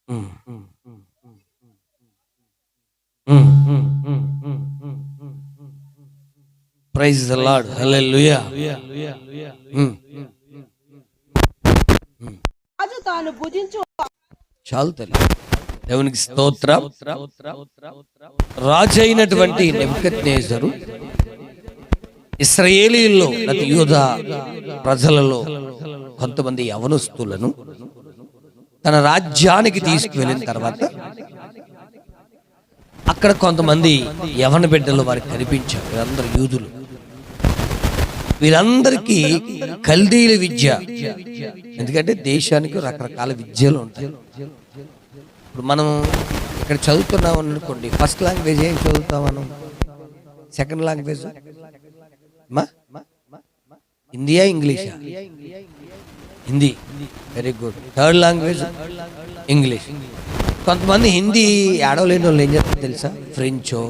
హ్మ్. Hmm. Praise the Lord. Hallelujah. Hmm. Hmm. రాజు తాను భుజించు చాలు తల్లి. దేవునికి స్తోత్రం. రాజు అయినటువంటి నెబుకద్నెజరు ఇశ్రాయేలీయుల్లో లేకపోతే యూదా ప్రజలలో కొంతమంది యవనస్తులను తన రాజ్యానికి తీసుకువెళ్ళిన తర్వాత అక్కడ కొంతమంది యవన బిడ్డలు వారికి కనిపించారు. వీరందరూ యూదులు. వీరందరికీ కల్దీల విద్య, ఎందుకంటే దేశానికి రకరకాల విద్యలు ఉంటాయి. ఇప్పుడు మనం ఇక్కడ చదువుతున్నాం అనుకోండి, ఫస్ట్ లాంగ్వేజ్ ఏం చదువుతాం మనం? సెకండ్ లాంగ్వేజ్ హిందీయా ఇంగ్లీషా? Hindi. Very good. Third language English. కొంతమంది హిందీ ఆడవలేని వాళ్ళు ఏం చేస్తారు తెలుసా? ఫ్రెంచో,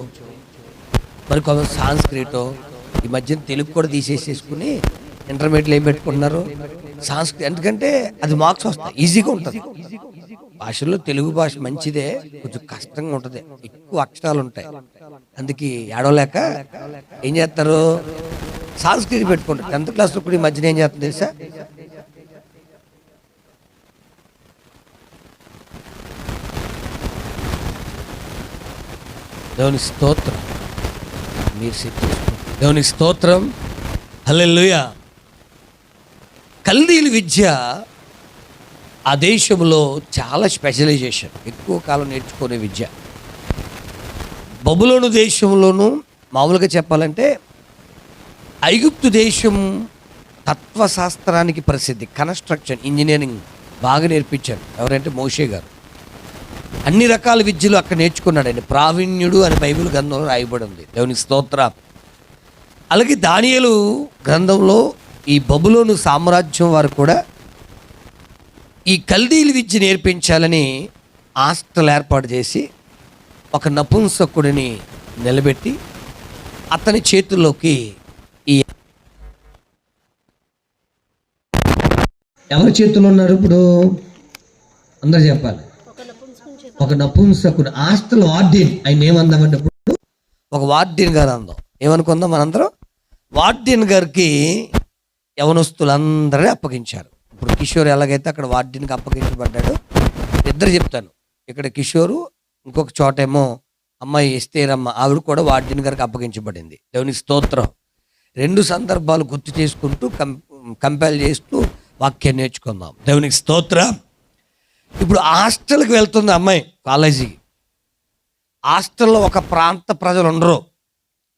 మరి కొంత సాంస్క్రిటో. ఈ మధ్యన తెలుగు కూడా తీసేసేసుకుని ఇంటర్మీడియట్లో ఏం పెట్టుకుంటున్నారు? సాంస్క్రిట్. ఎందుకంటే అది మార్క్స్ వస్తాయి, ఈజీగా ఉంటుంది. భాషల్లో తెలుగు భాష మంచిదే, కొంచెం కష్టంగా ఉంటుంది, ఎక్కువ అక్షరాలు ఉంటాయి. అందుకే ఏడవలేక ఏం చేస్తారు? సాంస్క్రిట్ పెట్టుకుంటారు. 10th క్లాస్లో కూడా ఈ మధ్యన ఏం చేస్తుంది తెలుసా? దేవుని స్తోత్రం. మీరు దేవుని స్తోత్రం. హల్లెలూయా. కల్దీల విద్య ఆ దేశంలో చాలా స్పెషలైజేషన్, ఎక్కువ కాలం నేర్చుకునే విద్య. బబులోను దేశంలోనూ మామూలుగా చెప్పాలంటే ఐగుప్తు దేశం తత్వశాస్త్రానికి ప్రసిద్ధి. కన్స్ట్రక్షన్, ఇంజనీరింగ్ బాగా నేర్పించారు. ఎవరంటే మోషే గారు. అన్ని రకాల విద్యలు అక్కడ నేర్చుకున్నాడు. ఆయన ప్రావీణ్యుడు అని బైబిల్ గ్రంథంలో రాయబడి ఉంది. దేవుని స్తోత్రం. అలాగే దానియేలు గ్రంథంలో ఈ బబులోను సామ్రాజ్యం వారు కూడా ఈ కల్దీల విద్య నేర్పించాలని హాస్టల్ ఏర్పాటు చేసి ఒక నపుంసకుడిని నిలబెట్టి అతని చేతుల్లోకి ఈ ఎవరి చేతుల్లో ఉన్నారు ఇప్పుడు? అందరు చెప్పాలి. ఒక నపుంసకుడు, హాస్టల్ వార్డెన్. ఆయన ఏమందామంటే ఇప్పుడు ఒక వార్డెన్ గారు అందాం. ఏమనుకుందాం మనందరం? వార్డెన్ గారికి యవనస్తులందరినీ అప్పగించారు. ఇప్పుడు కిషోర్ ఎలాగైతే అక్కడ వార్డెన్కి అప్పగించబడ్డాడు, ఇద్దరు చెప్తాను. ఇక్కడ కిషోరు, ఇంకొక చోటేమో అమ్మాయి ఎస్తేరమ్మ, ఆవిడ కూడా వార్డెన్ గారికి అప్పగించబడింది. దేవుని స్తోత్రం. 2 సందర్భాలు గుర్తు చేసుకుంటూ కంపేర్ చేస్తూ వాక్యాన్ని నేర్చుకుందాం. దేవునికి స్తోత్రం. ఇప్పుడు హాస్టల్కి వెళ్తుంది అమ్మాయి, కాలేజీకి. హాస్టల్లో ఒక ప్రాంత ప్రజలు ఉండరు,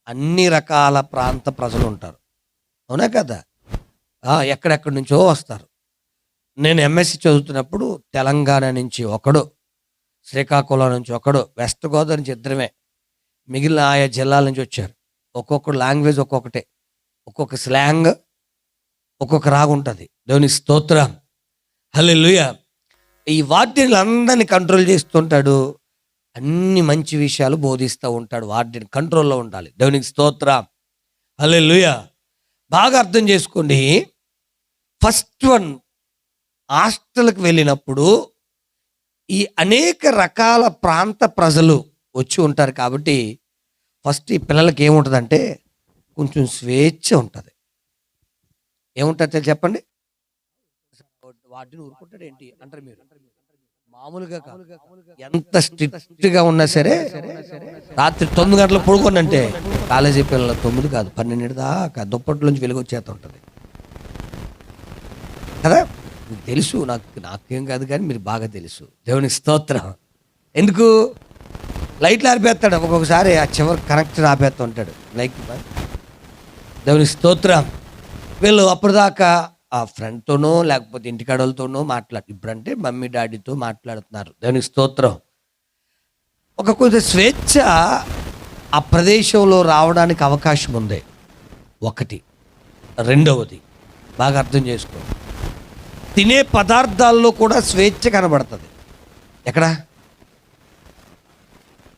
అన్ని రకాల ప్రాంత ప్రజలు ఉంటారు. అవునా కదా? ఎక్కడెక్కడి నుంచో వస్తారు. నేను ఎంఎస్సి చదువుతున్నప్పుడు తెలంగాణ నుంచి ఒకడు, శ్రీకాకుళం నుంచి ఒకడు, వెస్ట్ గోదావరి నుంచి ఇద్దరమే, మిగిలిన ఆయా జిల్లాల నుంచి వచ్చారు. ఒక్కొక్క లాంగ్వేజ్ ఒక్కొక్కటే, ఒక్కొక్క స్లాంగ్, ఒక్కొక్క రాగు ఉంటుంది. దేవుని స్తోత్రం. హల్లెలూయా. ఈ వార్డెన్లు అందరినీ కంట్రోల్ చేస్తుంటాడు, అన్ని మంచి విషయాలు బోధిస్తూ ఉంటాడు. వార్డెన్ కంట్రోల్లో ఉండాలి. దేవునికి స్తోత్రం. హల్లెలూయా. బాగా అర్థం చేసుకోండి. ఫస్ట్ వన్, హాస్టల్కి వెళ్ళినప్పుడు ఈ అనేక రకాల ప్రాంత ప్రజలు వచ్చి ఉంటారు కాబట్టి ఫస్ట్ ఈ పిల్లలకి ఏముంటుందంటే కొంచెం స్వేచ్ఛ ఉంటుంది. ఏముంటుంది చెప్పండి? వాటిని ఊరుకుంటాడు ఏంటి అంటారు మీరు? మామూలుగా కాదు. ఎంత స్ట్రిక్ట్గా ఉన్నా సరే రాత్రి 9 గంటలకు పడుకోనంటే కాలేజీ పిల్లల 9 కాదు 12 దాకా దుప్పట్లోంచి వెలుగు వచ్చేస్తూ ఉంటుంది కదా. మీకు తెలుసు, నాకేం కాదు కానీ మీరు బాగా తెలుసు. దేవుని స్తోత్రం. ఎందుకు? లైట్లు ఆరిపేస్తాడు, ఒక్కొక్కసారి ఆ చివరి కనెక్టర్ ఆపేస్తూ ఉంటాడు లైట్. దేవుని స్తోత్రం. వీళ్ళు అప్పటిదాకా ఆ ఫ్రెండ్తోనో లేకపోతే ఇంటికాడలతోనో ఇప్పుడంటే మమ్మీ డాడీతో మాట్లాడుతున్నారు. దేవునికి స్తోత్రం. ఒక కొంచెం స్వేచ్ఛ ఆ ప్రదేశంలో రావడానికి అవకాశం ఉంది. ఒకటి. రెండవది బాగా అర్థం చేసుకో, తినే పదార్థాల్లో కూడా స్వేచ్ఛ కనబడుతుంది. ఎక్కడ?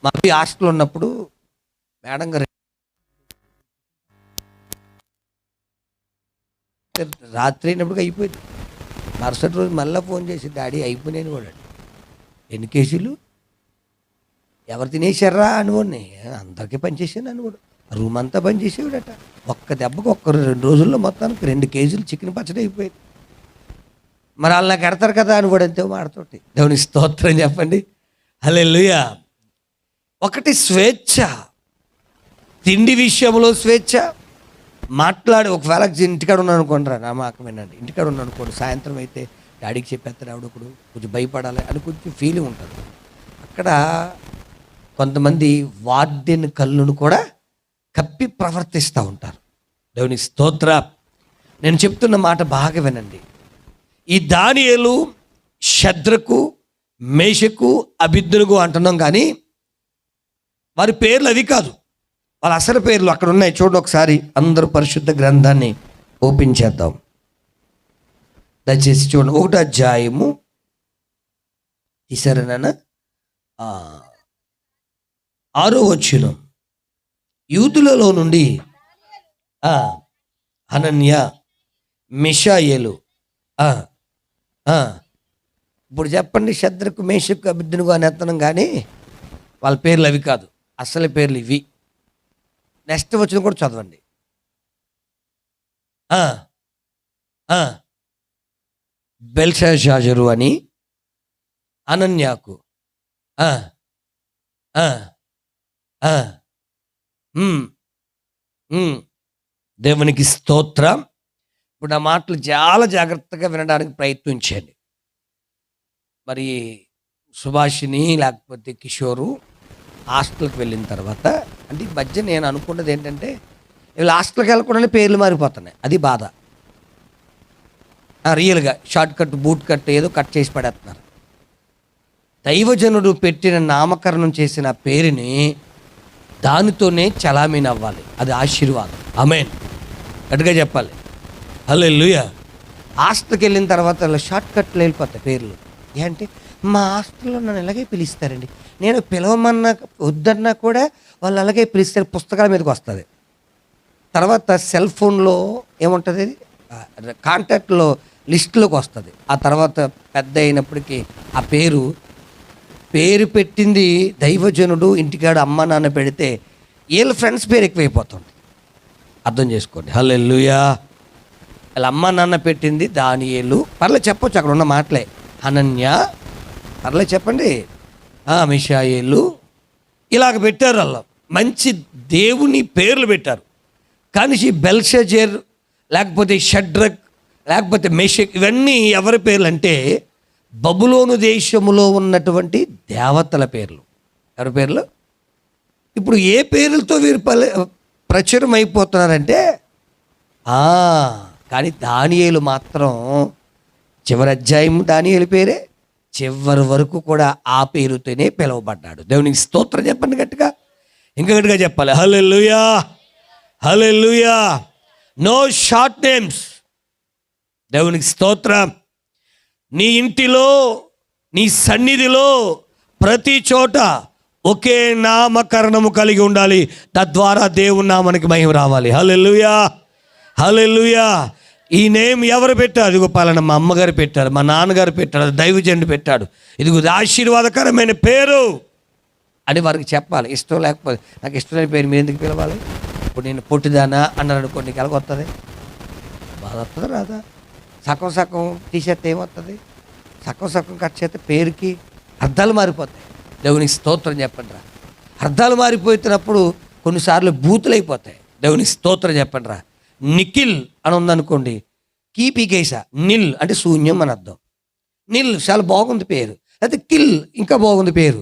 మా హాస్టల్ ఉన్నప్పుడు మేడం గారు రాత్రి అయినప్పుడు అయిపోయింది. మరుసటి రోజు మళ్ళీ ఫోన్ చేసి డాడీ అయిపోయినాను కూడా. ఎన్ని కేజీలు? ఎవరు తినేశారా అనుకోండి, అందరికీ పనిచేసాను అనుకోడు. రూమ్ అంతా పనిచేసేవాడట. ఒక్క దెబ్బకు 2 రోజుల్లో మొత్తానికి 2 కేజీలు చికెన్ పచ్చడి అయిపోయింది. మరి వాళ్ళు నాకు ఎడతారు కదా అని కూడా అంతే మాటతోటి. దేవుని స్తోత్రం చెప్పండి. హల్లెలూయా. ఒకటి స్వేచ్ఛ, తిండి విషయంలో స్వేచ్ఛ. మాట్లాడి ఒకవేళ ఇంటికాడ ఉన్నాను అనుకోండి, నా మాట వినండి, ఇంటికాడ ఉన్నాను అనుకోండి, సాయంత్రం అయితే డాడీకి చెప్పేస్తాడు ఆవిడొకడు, కొంచెం భయపడాలి అని కొంచెం ఫీలింగ్ ఉంటుంది. అక్కడ కొంతమంది వార్డెన్ కళ్ళను కూడా కప్పి ప్రవర్తిస్తూ ఉంటారు. దేవుని స్తోత్ర. నేను చెప్తున్న మాట బాగా వినండి. ఈ దానియేలు, షద్రకు, మేషకు, అబేద్నెగో అంటున్నాం, కానీ వారి పేర్లు అవి కాదు. వాళ్ళ అసలు పేర్లు అక్కడ ఉన్నాయి. చూడండి ఒకసారి, అందరూ పరిశుద్ధ గ్రంథాన్ని ఓపెన్ చేద్దాం. దయచేసి చూడండి. 1వ అధ్యాయము తీసారా నాన్న? 6వ వచనం. యూదులలో నుండి హనన్య, మిషాయేలు. ఇప్పుడు చెప్పండి, షద్రకు, మేషకు, అబేద్నెగో అని ఎత్తనం, కానీ వాళ్ళ పేర్లు అవి కాదు, అసలు పేర్లు ఇవి. నెక్స్ట్ వచ్చిన కూడా చదవండి. బెల్షాజరు అని అనన్యాకు, దేవునికి స్తోత్రం. ఇప్పుడు నా మాటలు చాలా జాగ్రత్తగా వినడానికి ప్రయత్నించండి. మరి సుభాషిని లేకపోతే కిషోరు హాస్టల్కి వెళ్ళిన తర్వాత, అంటే ఈ మధ్య నేను అనుకున్నది ఏంటంటే, వీళ్ళు హాస్టల్కి వెళ్ళకుండానే పేర్లు మారిపోతున్నాయి. అది బాధ. రియల్గా షార్ట్ కట్, బూట్ కట్ ఏదో కట్ చేసి పడేస్తున్నారు. దైవజనుడు పెట్టిన నామకరణం చేసిన పేరుని దానితోనే చలామీని అవ్వాలి. అది ఆశీర్వాదం. ఆమేన్. గట్టిగా చెప్పాలి. హల్లెలూయా. హాస్టల్కి వెళ్ళిన తర్వాత షార్ట్ కట్లు వెళ్ళిపోతాయి పేర్లు. ఏంటంటే, మా హాస్టల్లో నన్ను ఇలాగే పిలుస్తారండి, నేను పిలవమన్నా వద్దన్నా కూడా వాళ్ళు అలాగే పిలుస్తారు. పుస్తకాల మీదకి వస్తుంది. తర్వాత సెల్ ఫోన్లో ఏముంటుంది, కాంటాక్ట్లో లిస్టులోకి వస్తుంది. ఆ తర్వాత పెద్ద అయినప్పటికీ ఆ పేరు పెట్టింది దైవజనుడు ఇంటికాడ అమ్మ నాన్న పెడితే వీళ్ళ ఫ్రెండ్స్ పేరు ఎక్కువైపోతుంది. అర్థం చేసుకోండి. హల్లెలూయా. వాళ్ళ అమ్మ నాన్న పెట్టింది దానియేలు, పర్లేదు చెప్పొచ్చు, అక్కడ ఉన్న మాటలే. హనన్య, పర్లేదు చెప్పండి. మిషాయేలు, ఇలాగ పెట్టారు. వాళ్ళు మంచి దేవుని పేర్లు పెట్టారు. కానీ ఈ బెల్షజర్ లేకపోతే షడ్రక్ లేకపోతే మెషక్, ఇవన్నీ ఎవరి పేర్లు అంటే బబులోను దేశములో ఉన్నటువంటి దేవతల పేర్లు. ఎవరి పేర్లు? ఇప్పుడు ఏ పేర్లతో వీరు ప్రచురం అయిపోతున్నారంటే, కానీ దానియేలు మాత్రం చివరి అధ్యాయం దానియేలు పేరే, చివరి వరకు కూడా ఆ పేరుతోనే పిలువబడ్డాడు. దేవునికి స్తోత్రం చెప్పండి గట్టిగా, ఇంకా గట్టిగా చెప్పాలి. Hallelujah, hallelujah. No short names. దేవునికి స్తోత్రం. నీ ఇంటిలో, నీ సన్నిధిలో, ప్రతి చోట ఒకే నామకరణము కలిగి ఉండాలి. తద్వారా దేవుని నామానికి మహిమ రావాలి. హల్లెలూయా, హల్లెలూయా. ఈ నేమ్ ఎవరు పెట్టారు? ఇదిగో పలానా మా అమ్మగారు పెట్టారు, మా నాన్నగారు పెట్టారు, దైవజనుడు పెట్టాడు, ఇదిగో ఆశీర్వాదకరమైన పేరు అని వారికి చెప్పాలి. ఇష్టం లేకపోతే, నాకు ఇష్టమైన పేరు మీరు ఎందుకు పిలవాలి? ఇప్పుడు నేను పొట్టిదానా అన్నారు అనుకోండి, నీకు ఎలాగొస్తుంది? బాధ వస్తుందా రాదా? సగం సగం తీసేస్తే ఏమవుతుంది? సగం సగం కట్ చేస్తే పేరుకి అర్థాలు మారిపోతాయి. దేవునికి స్తోత్రం చెప్పండి రా. అర్థాలు మారిపోతున్నప్పుడు కొన్నిసార్లు బూతులు అయిపోతాయి. దేవునికి స్తోత్రం చెప్పండి రా. నిఖిల్ అని ఉందనుకోండి, కీపీకేసా, నిల్ అంటే శూన్యం అని అర్థం. నిల్ చాలా బాగుంది పేరు. అయితే కిల్ ఇంకా బాగుంది పేరు.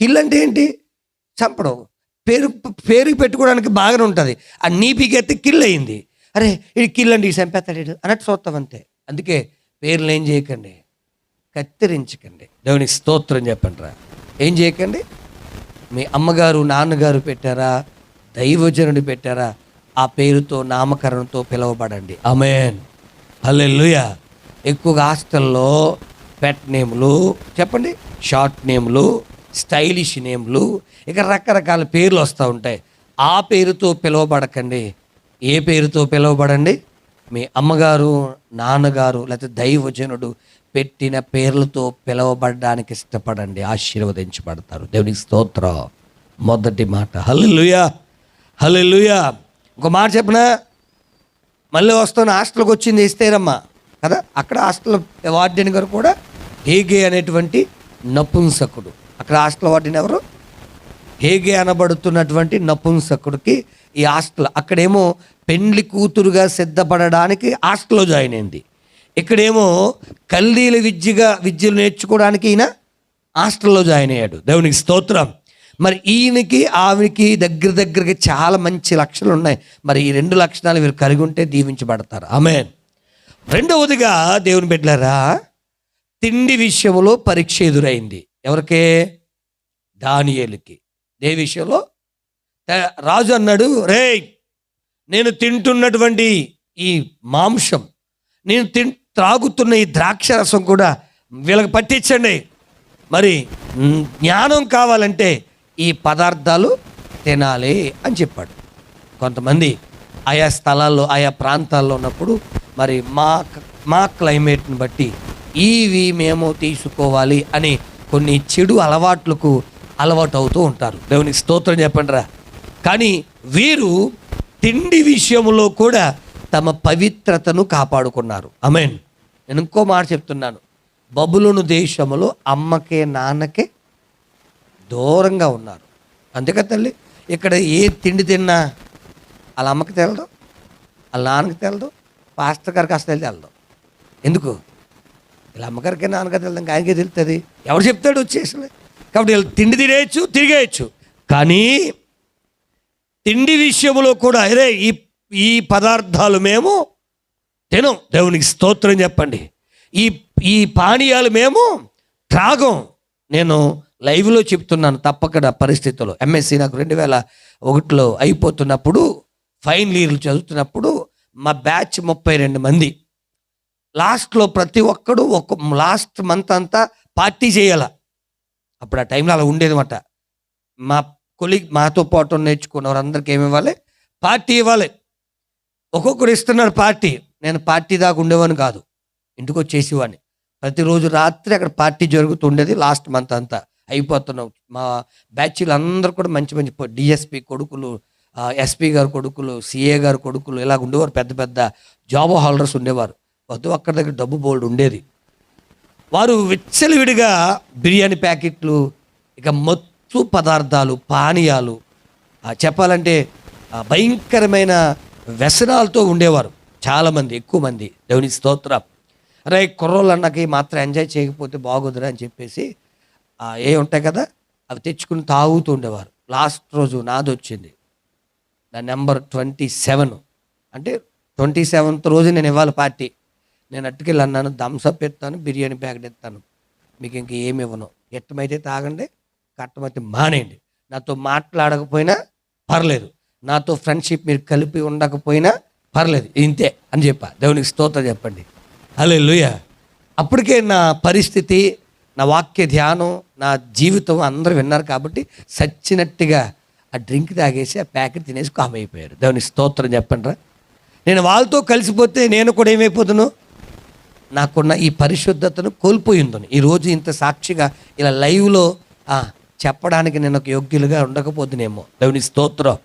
కిల్ అంటే ఏంటి? చంపడం. పేరుకి పెట్టుకోవడానికి బాగానే ఉంటుంది. ఆ నీపీకైతే కిల్ అయింది. అరే ఇది కిల్ అండి, చంపేస్తాడు అన్నట్టు చూస్తాం అంతే. అందుకే పేర్లు ఏం చేయకండి, కత్తిరించకండి. దేవునికి స్తోత్రం చెప్పండి రా. ఏం చేయకండి. మీ అమ్మగారు నాన్నగారు పెట్టారా, దైవజనుడు పెట్టారా, ఆ పేరుతో నామకరణంతో పిలువబడండి. ఆమేన్, హల్లెలూయా. ఎక్కువగా హాస్టల్లో పెట్ నేములు చెప్పండి, షార్ట్ నేములు, స్టైలిష్ నేములు, ఇక రకరకాల పేర్లు వస్తూ ఉంటాయి. ఆ పేరుతో పిలువబడకండి. ఏ పేరుతో పిలువబడండి? మీ అమ్మగారు నాన్నగారు లేకపోతే దైవజనుడు పెట్టిన పేర్లతో పిలవబడడానికి ఇష్టపడండి, ఆశీర్వదించబడతారు. దేవునికి స్తోత్రం. మొదటి మాట హల్లెలూయా, హల్లెలూయా. ఇంకో మాట చెప్పనా, మళ్ళీ వస్తున్న హాస్టల్కి వచ్చింది ఎస్తేరమ్మ కదా, అక్కడ హాస్టల్ వార్డెన్ గారు కూడా హేగే అనేటువంటి నపుంసకుడు. అక్కడ హాస్టల్ వార్డెన్ ఎవరు? హేగే అనబడుతున్నటువంటి నపుంసకుడికి ఈ హాస్టల్, అక్కడేమో పెండ్లి కూతురుగా సిద్ధపడడానికి హాస్టల్లో జాయిన్ అయింది. ఇక్కడేమో కల్దీల విద్యలు నేర్చుకోవడానికి ఈయన హాస్టల్లో జాయిన్ అయ్యాడు. దేవునికి స్తోత్రం. మరి ఈయనకి ఆమెకి దగ్గరగా చాలా మంచి లక్షణాలు ఉన్నాయి. మరి ఈ 2 లక్షణాలు వీరు కలిగి ఉంటే దీవించబడతారు. ఆమేన్. రెండవదిగా దేవుని బిడ్డలారా, తిండి విషయంలో పరీక్ష ఎదురైంది. ఎవరికే? దానియేలుకి. ఏ విషయంలో? రాజు అన్నాడు, రేయ్, నేను తింటున్నటువంటి ఈ మాంసం, నేను త్రాగుతున్న ఈ ద్రాక్ష రసం కూడా వీళ్ళకి పట్టించండి. మరి జ్ఞానం కావాలంటే ఈ పదార్థాలు తినాలి అని చెప్పాడు. కొంతమంది ఆయా స్థలాల్లో ఆయా ప్రాంతాల్లో ఉన్నప్పుడు మరి మా క్లైమేట్ని బట్టి ఇవి మేము తీసుకోవాలి అని కొన్ని చెడు అలవాట్లకు అలవాటు అవుతూ ఉంటారు. దేవునికి స్తోత్రం చెప్పండి రా. కానీ వీరు తిండి విషయంలో కూడా తమ పవిత్రతను కాపాడుకున్నారు. ఆమేన్. నేను ఇంకో మాట చెప్తున్నాను, బబులోను దేశంలో అమ్మకే నాన్నకే దూరంగా ఉన్నారు. అందుకే తల్లి, ఇక్కడ ఏ తిండి తిన్నా వాళ్ళ అమ్మకి తెలదు, వాళ్ళ నాన్నకి తెలదు, పాస్టర్ గారికి అసలు తెలదు. ఎందుకు? వీళ్ళ అమ్మగారికి నాన్నగారు తెలదు, ఇంకా ఆయనకే తెలుస్తుంది. ఎవరు చెప్తాడు వచ్చేసి? కాబట్టి వీళ్ళు తిండి తినేయచ్చు, తిరిగేయచ్చు. కానీ తిండి విషయంలో కూడా అరే ఈ పదార్థాలు మేము తినం. దేవునికి స్తోత్రం చెప్పండి. ఈ పానీయాలు మేము త్రాగం. నేను లైవ్లో చెప్తున్నాను, తప్పకుండా పరిస్థితుల్లో. ఎంఎస్సి నాకు 2001లో అయిపోతున్నప్పుడు, ఫైనల్ ఇయర్లు చదువుతున్నప్పుడు మా బ్యాచ్ 32 మంది. లాస్ట్లో ప్రతి ఒక్కడు లాస్ట్ మంత్ అంతా పార్టీ చేయాల. అప్పుడు ఆ టైంలో అలా ఉండేది అన్నమాట. మాతో పాటు నేర్చుకున్న వారందరికీ ఏమి ఇవ్వాలి? పార్టీ ఇవ్వాలి. ఒక్కొక్కరు ఇస్తున్నారు పార్టీ. నేను పార్టీ దాకా ఉండేవాడిని కాదు, ఇంటికి వచ్చేసేవాడిని. ప్రతిరోజు రాత్రి అక్కడ పార్టీ జరుగుతుండేది. లాస్ట్ మంత్ అంతా అయిపోతున్నాం. మా బ్యాచ్లు అందరూ కూడా మంచి మంచి డిఎస్పి కొడుకులు, ఎస్పీ గారు కొడుకులు, సిఏ గారు కొడుకులు ఇలాగ ఉండేవారు. పెద్ద పెద్ద జాబ్ హోల్డర్స్ ఉండేవారు. వద్దు అక్కడి దగ్గర డబ్బు బోల్డ్ ఉండేది. వారు విచ్చలవిడిగా బిర్యానీ ప్యాకెట్లు, ఇక మత్తు పదార్థాలు, పానీయాలు, చెప్పాలంటే భయంకరమైన వ్యసనాలతో ఉండేవారు చాలామంది, ఎక్కువ మంది. దేవుని స్తోత్రం. అరే కుర్రోళ్ళు అన్నకి మాత్రం ఎంజాయ్ చేయకపోతే బాగోదురా అని చెప్పేసి ఏ ఉంటాయి కదా అవి తెచ్చుకుని తాగుతూ ఉండేవారు. లాస్ట్ రోజు నాది వచ్చింది, నా నెంబర్ 27. అంటే 27th రోజు నేను ఇవ్వాలి పార్టీ. నేను అట్టుకెళ్ళి అన్నాను, థమ్స్అప్ ఎత్తాను, బిర్యానీ ప్యాకెట్ ఎత్తాను, మీకు ఇంక ఏమి ఇవ్వను. ఎట్టమైతే తాగండి, కట్టమైతే మానేయండి. నాతో మాట్లాడకపోయినా పర్లేదు, నాతో ఫ్రెండ్షిప్ మీరు కలిపి ఉండకపోయినా పర్లేదు, ఇంతే అని చెప్పా. దేవునికి స్తోత్రం చెప్పండి. హల్లెలూయా. అప్పటికే నా పరిస్థితి, నా వాక్య ధ్యానం, నా జీవితం అందరూ విన్నారు కాబట్టి సచ్చినట్టుగా ఆ డ్రింక్ తాగేసి ఆ ప్యాకెట్ తినేసి కామ్ అయిపోయారు. దేవునికి స్తోత్రం చెప్పండి రా. నేను వాళ్ళతో కలిసిపోతే నేను కూడా ఏమైపోతును, నాకున్న ఈ పరిశుద్ధతను కోల్పోయిందని ఈరోజు ఇంత సాక్షిగా ఇలా లైవ్లో చెప్పడానికి నేను ఒక యోగ్యులుగా ఉండకపోతున్నానేమో. దేవుని స్తోత్రం.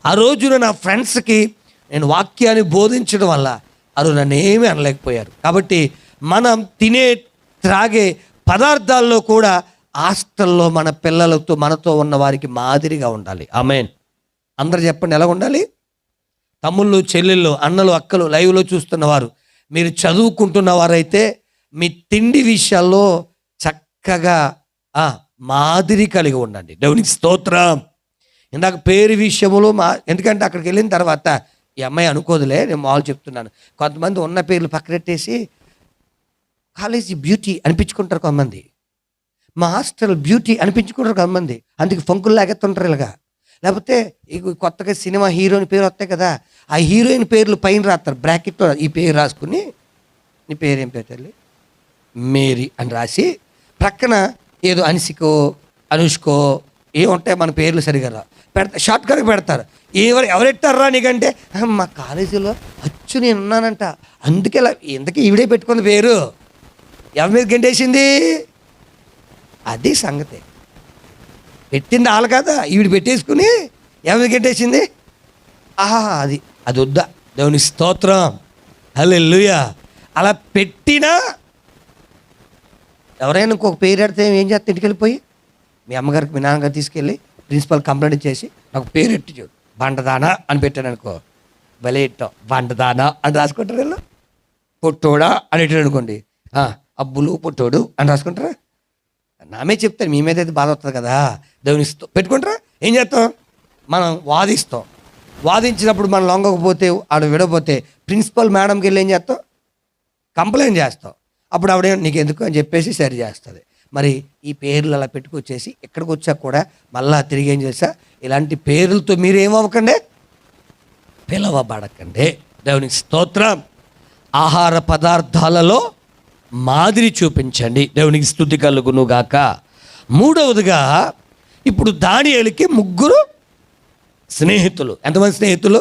ఆ రోజున నా ఫ్రెండ్స్కి నేను వాక్యాన్ని బోధించడం వల్ల అది నన్ను ఏమీ అనలేకపోయారు. కాబట్టి మనం తినే త్రాగే పదార్థాల్లో కూడా హాస్టల్లో మన పిల్లలతో మనతో ఉన్న వారికి మాదిరిగా ఉండాలి. ఆమేన్. అందరు చెప్పండి, ఎలా ఉండాలి? తమ్ముళ్ళు, చెల్లెళ్ళు, అన్నలు, అక్కలు, లైవ్లో చూస్తున్నవారు, మీరు చదువుకుంటున్న వారైతే మీ తిండి విషయాల్లో చక్కగా మాదిరి కలిగి ఉండండి. దేవునికి స్తోత్రం. ఇందాక పేరు విషయంలో ఎందుకంటే అక్కడికి వెళ్ళిన తర్వాత ఈ అమ్మాయి అనుకోదులే, నేను మామూలు చెప్తున్నాను. కొంతమంది ఉన్న పేర్లు పక్కనెట్టేసి కాలేజీ బ్యూటీ అనిపించుకుంటారు కొంతమంది, మా హాస్టల్ బ్యూటీ అనిపించుకుంటారు కొంతమంది. అందుకే ఫంకులు లాగెత్తుంటారు ఇలాగా. లేకపోతే కొత్తగా సినిమా హీరోయిన్ పేరు వస్తాయి కదా, ఆ హీరోయిన్ పేర్లు పైన రాస్తారు బ్రాకెట్లో. ఈ పేరు రాసుకుని, నీ పేరేం పేరు తల్లి, మేరీ అని రాసి ప్రక్కన ఏదో అనిసికో, అనుష్కో ఏముంటాయి మన పేర్లు సరిగా షార్ట్ కట్ పెడతారు. ఎవరెట్టారా నీకంటే, మా కాలేజీలో అచ్చు నేను ఉన్నానంట, అందుకే ఇలా, ఎందుకే ఈవిడే పెట్టుకుంది పేరు. ఎవరి మీద గెంటేసింది? అది సంగతి. పెట్టింది వాళ్ళు కదా, ఈవిడ పెట్టేసుకుని ఎవరి మీద గెంటేసింది? అది అది వద్దా? దేవుని స్తోత్రం, హల్లెలూయా. అలా పెట్టినా ఎవరైనా ఇంకొక పేరు పెడితే ఏం చేస్తా? ఇంటికి వెళ్ళిపోయి మీ అమ్మగారికి మీ నాన్నగారు తీసుకెళ్ళి ప్రిన్సిపల్ కంప్లైంట్ చేసి నాకు పేరు ఎట్టి చూడు, బండదానా అని పెట్టాను అనుకో, భలే ఇట్టాం బండదానా అని రాసుకుంటారు వీళ్ళు. పొట్టోడా అని పెట్టాడు అనుకోండి, అబ్బులు పొట్టోడు అని రాసుకుంటారా? నామే చెప్తాను, మీ మీద అయితే బాధ వస్తుంది కదా. దేవుని పెట్టుకుంటారా? ఏం చేస్తాం? మనం వాదిస్తాం. వాదించినప్పుడు మనం లొంగకపోతే, ఆడ విడకపోతే ప్రిన్సిపల్ మేడంకి వెళ్ళి ఏం చేస్తాం? కంప్లైంట్ చేస్తాం. అప్పుడు ఆవిడ నీకు ఎందుకు అని చెప్పేసి సరి చేస్తుంది. మరి ఈ పేర్లు అలా పెట్టుకొచ్చేసి ఇక్కడికి వచ్చాక కూడా మళ్ళా తిరిగి ఏం చేస్తా, ఇలాంటి పేర్లతో మీరేమవ్వకండి, పిలవబడకండి. దేవునికి స్తోత్రం. ఆహార పదార్థాలలో మాదిరి చూపించండి. దేవునికి స్తుతి కలుగును గాక. మూడవదిగా, ఇప్పుడు దానియేలుకి 3 స్నేహితులు. ఎంతమంది స్నేహితులు?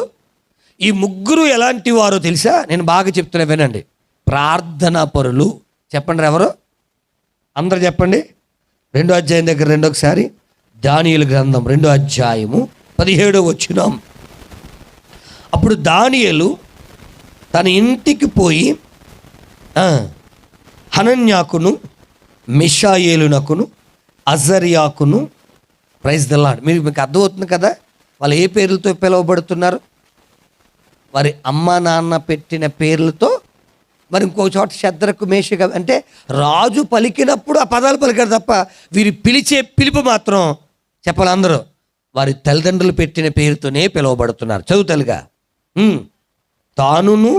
ఈ 3 ఎలాంటి వారో తెలుసా? నేను బాగా చెప్తున్నా, వినండి. ప్రార్థనా పరులు. చెప్పండి ఎవరు? అందరు చెప్పండి. 2వ అధ్యాయం దగ్గర రెండోసారి, దానియేలు గ్రంథం 2వ అధ్యాయము 17వ వచనం. అప్పుడు దానియేలు తన ఇంటికి పోయి హనన్యాకును, మిషాయేలునకును, అజర్యాకును, ప్రైజ్ ది లార్డ్. మీకు అర్థమవుతుంది కదా వాళ్ళు ఏ పేర్లతో పిలువబడుతున్నారు? వారి అమ్మ నాన్న పెట్టిన పేర్లతో. మరి ఇంకో చోట శద్రకు, మేషకు అంటే రాజు పలికినప్పుడు ఆ పదాలు పలికారు తప్ప వీరు పిలిచే పిలుపు మాత్రం చెప్పాలి అందరూ వారి తల్లిదండ్రులు పెట్టిన పేరుతోనే పిలువబడుతున్నారు. చదువుతలుగా తానును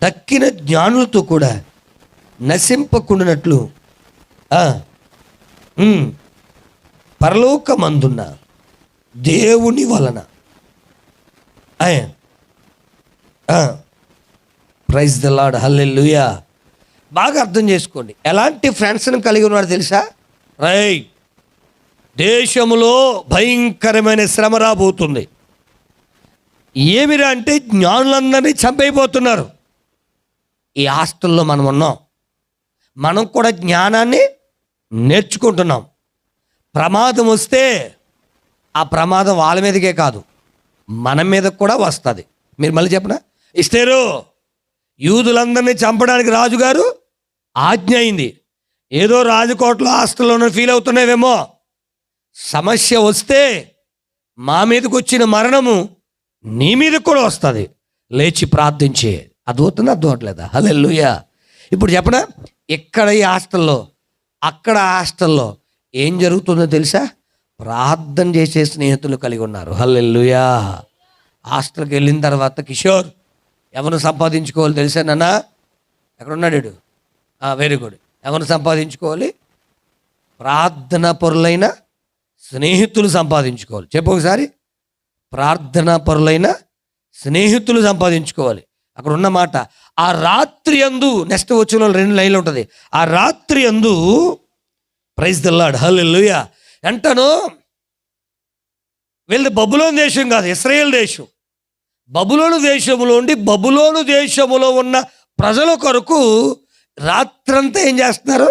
తక్కిన జ్ఞానులతో కూడా నశింపకుండానట్లు పరలోకమందున్న దేవుని వలన ప్రైజ్ ది లార్డ్, హల్లెలూయా. బాగా అర్థం చేసుకోండి. ఎలాంటి ఫ్రెండ్స్ని కలిగి ఉన్నాడు తెలుసా? దేశంలో భయంకరమైన శ్రమ రాబోతుంది. ఏమిరా అంటే జ్ఞానులందరినీ చంపైపోతున్నారు. ఈ హాస్టల్లో మనం ఉన్నాం, మనం కూడా జ్ఞానాన్ని నేర్చుకుంటున్నాం. ప్రమాదం వస్తే ఆ ప్రమాదం వాళ్ళ మీదకే కాదు, మన మీద కూడా వస్తుంది. మీరు మళ్ళీ చెప్పనా? ఇస్తేరు యూదులందరినీ చంపడానికి రాజుగారు ఆజ్ఞ అయింది. ఏదో రాజకోటలో హాస్టల్లోనే ఫీల్ అవుతున్నావేమో. సమస్య వస్తే మా మీదకి వచ్చిన మరణము నీ మీదకి కూడా వస్తుంది. లేచి ప్రార్థించే. అర్థమవుతుందా? అర్థం అవట్లేదా? హల్లెలూయా. ఇప్పుడు చెప్పనా, ఇక్కడ ఈ హాస్టల్లో, అక్కడ హాస్టల్లో ఏం జరుగుతుందో తెలుసా? ప్రార్థన చేసే స్నేహితులు కలిగి ఉన్నారు. హల్లెలూయా. హాస్టల్కి వెళ్ళిన తర్వాత కిషోర్ ఎవరు సంపాదించుకోవాలి తెలుసా నాన్న? ఎక్కడున్నాడు? Very good. ఎవరు సంపాదించుకోవాలి? ప్రార్థనా పరులైన స్నేహితులు సంపాదించుకోవాలి. చెప్పు ఒకసారి. ప్రార్థనా పరులైన స్నేహితులు సంపాదించుకోవాలి. అక్కడ ఉన్న మాట, ఆ రాత్రి యందు, నెక్స్ట్ వచ్చిన 2 లైన్లు ఉంటుంది. ఆ రాత్రి యందు, ప్రైజ్ ది లార్డ్, హల్లెలూయా. అంటాను వీళ్ళది బబులోను దేశం కాదు, ఇశ్రాయేల్ దేశం. బబులోను దేశంలో ఉండి బబులోను దేశంలో ఉన్న ప్రజల కొరకు రాత్రంతా ఏం చేస్తున్నారు?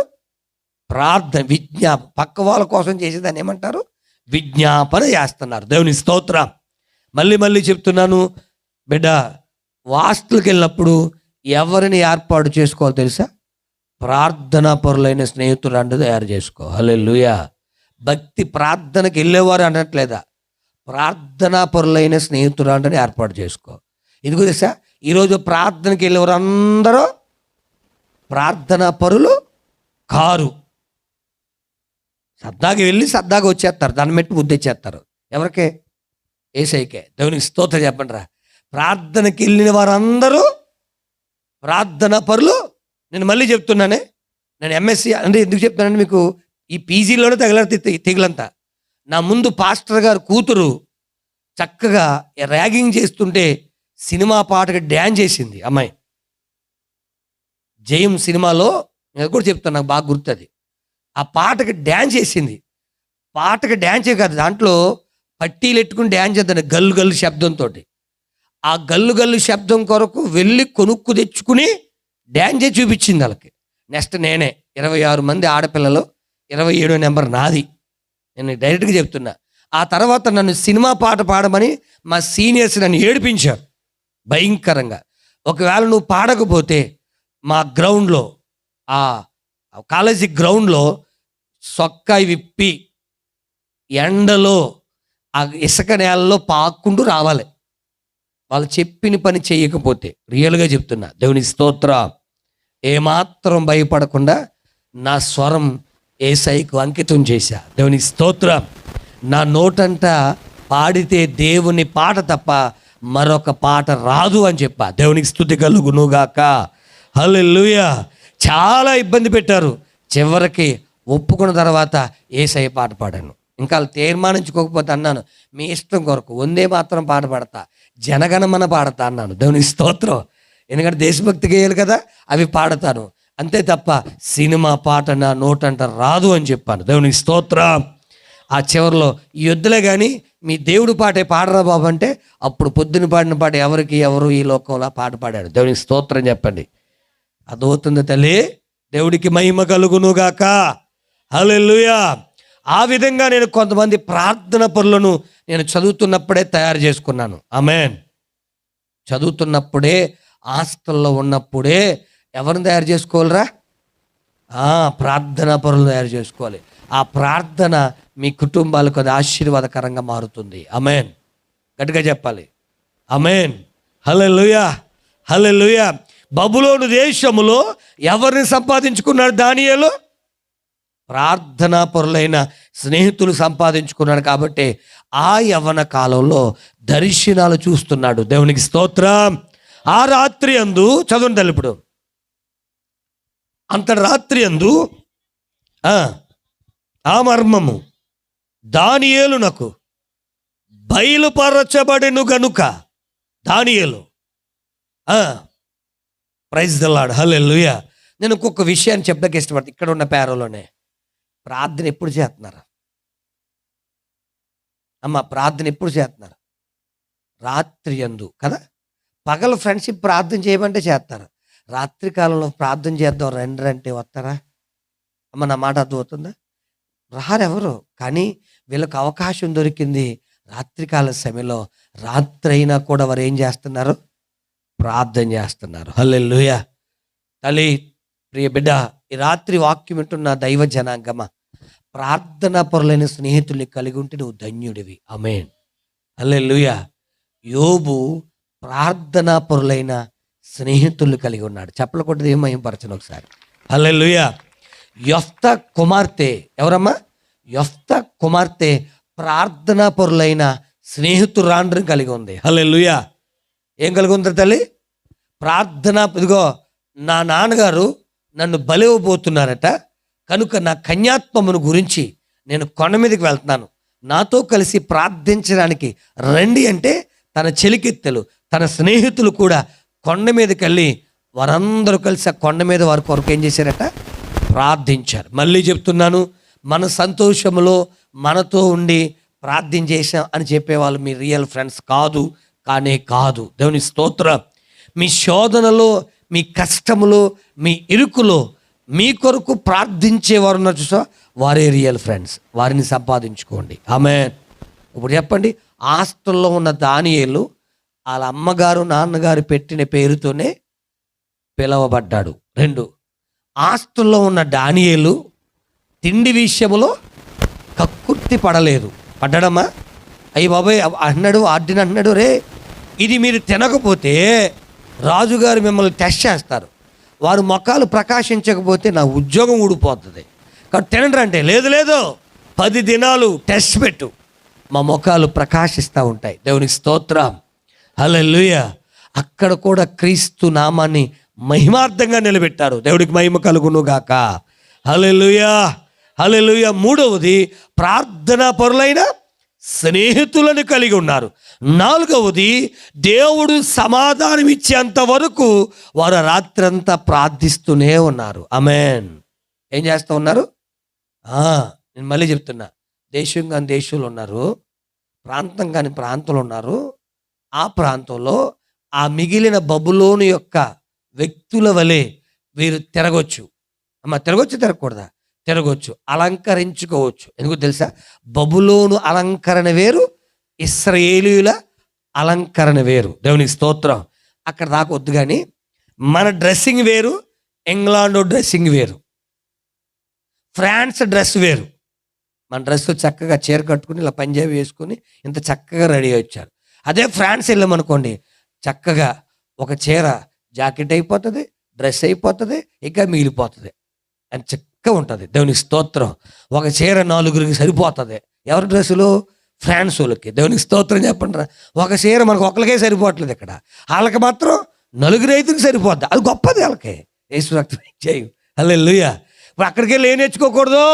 ప్రార్థన, విజ్ఞాపన. పక్క వాళ్ళ కోసం చేసేదాన్ని ఏమంటారు? విజ్ఞాపన చేస్తున్నారు. దేవుని స్తోత్రం. మళ్ళీ చెప్తున్నాను బిడ్డ, హాస్టల్కి వెళ్ళినప్పుడు ఎవరిని ఏర్పాటు చేసుకోవాలి తెలుసా? ప్రార్థనా పరులైన స్నేహితులు అంటే తయారు చేసుకో. హల్లెలూయా. భక్తి ప్రార్థనకి వెళ్ళేవారు అనట్లేదా? ప్రార్థనా పరులైన స్నేహితులు అంటే ఏర్పాటు చేసుకో. ఎందుకు తెలుసా? ఈరోజు ప్రార్థనకి వెళ్ళేవారు అందరూ ప్రార్థనా పరులు కారు. సరదాగా వెళ్ళి సరదాగా వచ్చేస్తారు, దాన్ని పెట్టి ముద్దెచ్చేస్తారు. ఎవరికే? ఏసైకే. దేవునికి స్తోత్రం చెప్పండి రా. ప్రార్థనకి వెళ్ళిన వారందరూ ప్రార్థనా పరులు. నేను మళ్ళీ చెప్తున్నానే, నేను ఎంఎస్సి అంటే ఎందుకు చెప్తానంటే మీకు ఈ పీజీలోనే తెగులంతా. నా ముందు పాస్టర్ గారు కూతురు చక్కగా ర్యాగింగ్ చేస్తుంటే సినిమా పాటకి డ్యాన్స్ చేసింది అమ్మాయి. జయం సినిమాలో, నేను కూడా చెప్తాను, నాకు బాగా గుర్తుంది. ఆ పాటకి డ్యాన్స్ చేసింది. పాటకి డ్యాన్సే కాదు, దాంట్లో పట్టీలు ఎట్టుకుని డ్యాన్స్ చేద్దాను గల్లు గల్లు శబ్దంతో. ఆ గల్లు గల్లు శబ్దం కొరకు వెళ్ళి కొనుక్కు తెచ్చుకుని డ్యాన్స్ చేసి చూపించింది వాళ్ళకి. నెక్స్ట్ నేనే 26 మంది ఆడపిల్లలు, 27వ నెంబర్ నాది. నేను డైరెక్ట్గా చెప్తున్నా. ఆ తర్వాత నన్ను సినిమా పాట పాడమని మా సీనియర్స్ నన్ను ఏడిపించారు భయంకరంగా. ఒకవేళ నువ్వు పాడకపోతే మా గ్రౌండ్లో, ఆ కాలేజీ గ్రౌండ్లో సొక్కాయి విప్పి ఎండలో ఆ ఇసుక నేలలో పాక్కుంటూ రావాలి, వాళ్ళు చెప్పిన పని చేయకపోతే. రియల్గా చెప్తున్నా, దేవుని స్తోత్ర. ఏమాత్రం భయపడకుండా నా స్వరం యేసయ్యకు అంకితం చేశా. దేవుని స్తోత్ర. నా నోటంట పాడితే దేవుని పాట తప్ప మరొక పాట రాదు అని చెప్పా. దేవునికి స్తుతి కలుగునుగాక. హల్లెలూయా. చాలా ఇబ్బంది పెట్టారు. చివరికి ఒప్పుకున్న తర్వాత యేసయ్య పాట పాడాను. ఇంకా వాళ్ళు తీర్మానించుకోకపోతే అన్నాను, మీ ఇష్టం కొరకు వందే మాత్రం పాట పాడతా, జనగణమన పాడతా అన్నాను. దేవుని స్తోత్రం. ఎందుకంటే దేశభక్తి గేయాలి కదా, అవి పాడతాను అంతే తప్ప సినిమా పాట నా నోటంట రాదు అని చెప్పాను. దేవునికి స్తోత్రం. ఆ చివరిలో ఈ యొద్దులే కానీ మీ దేవుడు పాటే పాడరా బాబు అంటే, అప్పుడు పొద్దున పాడిన పాట ఎవరు ఈ లోకంలో పాట పాడాడు. దేవునికి స్తోత్రం చెప్పండి. అదవుతుంది తల్లి. దేవుడికి మహిమ కలుగునుగాక. హల్లెలూయా. ఆ విధంగా నేను కొంతమంది ప్రార్థన పరులను నేను చదువుతున్నప్పుడే తయారు చేసుకున్నాను. ఆమేన్. చదువుతున్నప్పుడే, హాస్టల్లో ఉన్నప్పుడే ఎవరిని తయారు చేసుకోవాలిరా? ప్రార్థనా పరులను తయారు చేసుకోవాలి. ఆ ప్రార్థన మీ కుటుంబాలకు అది ఆశీర్వాదకరంగా మారుతుంది. ఆమేన్. గట్టిగా చెప్పాలి. ఆమేన్. హల్లెలూయా. హల్లెలూయా. బబులోను దేశములో ఎవరిని సంపాదించుకున్నాడు దానియేలు? ప్రార్థనా పరులైన స్నేహితులు సంపాదించుకున్నాడు. కాబట్టి ఆ యవ్వన కాలంలో దర్శనాలు చూస్తున్నాడు. దేవునికి స్తోత్రం. ఆ రాత్రి అందు చదవండి తల్లి. ఇప్పుడు అంతటి రాత్రి అందు ఆ మర్మము దానియేలునకు బయలుపరచబడెను గనుక. దానియేలు ప్రైజ్ ది లార్డ్. హల్లెలూయా. నేను ఇంకొక విషయాన్ని చెప్పడానికి ఇష్టపడతాను. ఇక్కడ ఉన్న పేరలోనే ప్రార్థన ఎప్పుడు చేస్తున్నారు అమ్మ? ప్రార్థన ఎప్పుడు చేస్తున్నారు? రాత్రి యందు కదా. పగలు ఫ్రెండ్షిప్ ప్రార్థన చేయమంటే చేస్తారు. రాత్రి కాలంలో ప్రార్థన చేద్దాం రండి అంటే వస్తారా అమ్మ? నా మాట అర్థమవుతుందా? రారెవరు. కానీ వీళ్ళకి అవకాశం దొరికింది. రాత్రికాల సమయంలో రాత్రి అయినా కూడా వారు ఏం చేస్తున్నారు? ప్రార్థన చేస్తున్నారు. హల్లెలూయా. తల్లి, ప్రియ బిడ్డ, ఈ రాత్రి వాక్యం వింటున్న దైవ జనాంగమా, ప్రార్థనా పరులైన స్నేహితుల్ని కలిగి ఉంటే నువ్వు ధన్యుడివి. ఆమేన్. హల్లెలూయా. యోబు ప్రార్థనా పరులైన స్నేహితుల్ని కలిగి ఉన్నాడు. చెప్పలు కొట్టది ఏం మహింపరచను ఒకసారి. హల్లెలూయా. యొఫ్తా కుమార్తె ఎవరమ్మా? యొఫ్తా కుమార్తె ప్రార్థనా పరులైన స్నేహితురాండ్రిని కలిగి ఉంది. హల్లెలూయా. ఏం కలిగి ఉంది తల్లి? ప్రార్థన. ఇదిగో నా నాన్నగారు నన్ను బలివ్వబోతున్నారట, కనుక నా కన్యాత్మమును గురించి నేను కొండ మీదకి వెళ్తున్నాను, నాతో కలిసి ప్రార్థించడానికి రండి అంటే తన చెలికెత్తెలు, తన స్నేహితులు కూడా కొండ మీదకి వెళ్ళి వారందరూ కలిసి ఆ కొండ మీద వారి కొరకు ఏం చేశారట? ప్రార్థించారు. మళ్ళీ చెప్తున్నాను, మన సంతోషంలో మనతో ఉండి ప్రార్థన చేశాం అని చెప్పేవాళ్ళు మీ రియల్ ఫ్రెండ్స్ కాదు, కానే కాదు. దేవుని స్తోత్రం. మీ శోధనలో, మీ కష్టములో, మీ ఇరుకులో మీ కొరకు ప్రార్థించేవారు ఉన్నారు చూసా, వారే రియల్ ఫ్రెండ్స్. వారిని సంపాదించుకోండి. ఆమేన్. ఇప్పుడు చెప్పండి, హాస్టల్లో ఉన్న దానియేలు వాళ్ళ అమ్మగారు నాన్నగారు పెట్టిన పేరుతోనే పిలవబడ్డాడు. 2, హాస్టల్లో ఉన్న దానియేలు తిండి విషయంలో కక్కుర్తి పడలేదు. పడ్డడమ్మా? అయ్యి బాబాయ్ అన్నాడు, ఆర్డిన్ అంటున్నాడు, రే ఇది మీరు తినకపోతే రాజుగారు మిమ్మల్ని టెస్ట్ చేస్తారు, వారు మొఖాలు ప్రకాశించకపోతే నా ఉద్యోగం ఊడిపోతుంది, కాబట్టి తినండి అంటే, లేదు 10 దినాలు టెస్ట్ పెట్టు, మా ముఖాలు ప్రకాశిస్తూ ఉంటాయి. దేవునికి స్తోత్రం. హల్లెలూయా. అక్కడ కూడా క్రీస్తు నామాన్ని మహిమార్థంగా నిలబెట్టారు. దేవుడికి మహిమ కలుగును గాక. హల్లెలూయా. హల్లెలూయా. 3వది ప్రార్థనా పరులైన స్నేహితులను కలిగి ఉన్నారు. 4వది దేవుడు సమాధానం ఇచ్చేంత వరకు వారు రాత్రంతా ప్రార్థిస్తూనే ఉన్నారు. ఆమేన్. ఏం చేస్తూ ఉన్నారు? నేను మళ్ళీ చెప్తున్నా, దేశం కాని దేశంలో ఉన్నారు, ప్రాంతం కాని ప్రాంతంలో ఉన్నారు, ఆ ప్రాంతంలో ఆ మిగిలిన బబులోను యొక్క వ్యక్తుల వలె వీరు తిరగొచ్చు. తిరగొచ్చు, తిరగకూడదా? తిరగొచ్చు, అలంకరించుకోవచ్చు. ఎందుకు తెలుసా? బబులోను అలంకరణ వేరు, ఇశ్రాయేలీయుల అలంకరణ వేరు. దేవునికి స్తోత్రం. అక్కడ దాకా వద్దు కానీ, మన డ్రెస్సింగ్ వేరు, ఇంగ్లాండ్ డ్రెస్సింగ్ వేరు, ఫ్రాన్స్ డ్రెస్ వేరు. మన డ్రెస్ చక్కగా చీర కట్టుకుని ఇలా పంజాబీ వేసుకుని ఇంత చక్కగా రెడీ వచ్చారు. అదే ఫ్రాన్స్ వెళ్ళామనుకోండి, చక్కగా ఒక చీర జాకెట్ అయిపోతుంది, డ్రెస్ అయిపోతుంది, ఇక మిగిలిపోతుంది, అని చక్కగా ఉంటుంది. దేవునికి స్తోత్రం. ఒక చీర 4 సరిపోతుంది. ఎవరి డ్రెస్సులు? ఫ్రాన్స్ వాళ్ళకి. దేవునికి స్తోత్రం చెప్పండి. ఒక చీర మనకు ఒకరికే సరిపోవట్లేదు, ఇక్కడ వాళ్ళకి మాత్రం 4 సరిపోద్ది. అది గొప్పది వాళ్ళకి. యేసు రక్తం చేయి. హల్లెలూయా. ఇప్పుడు అక్కడికి వెళ్ళి ఏం నేర్చుకోకూడదు?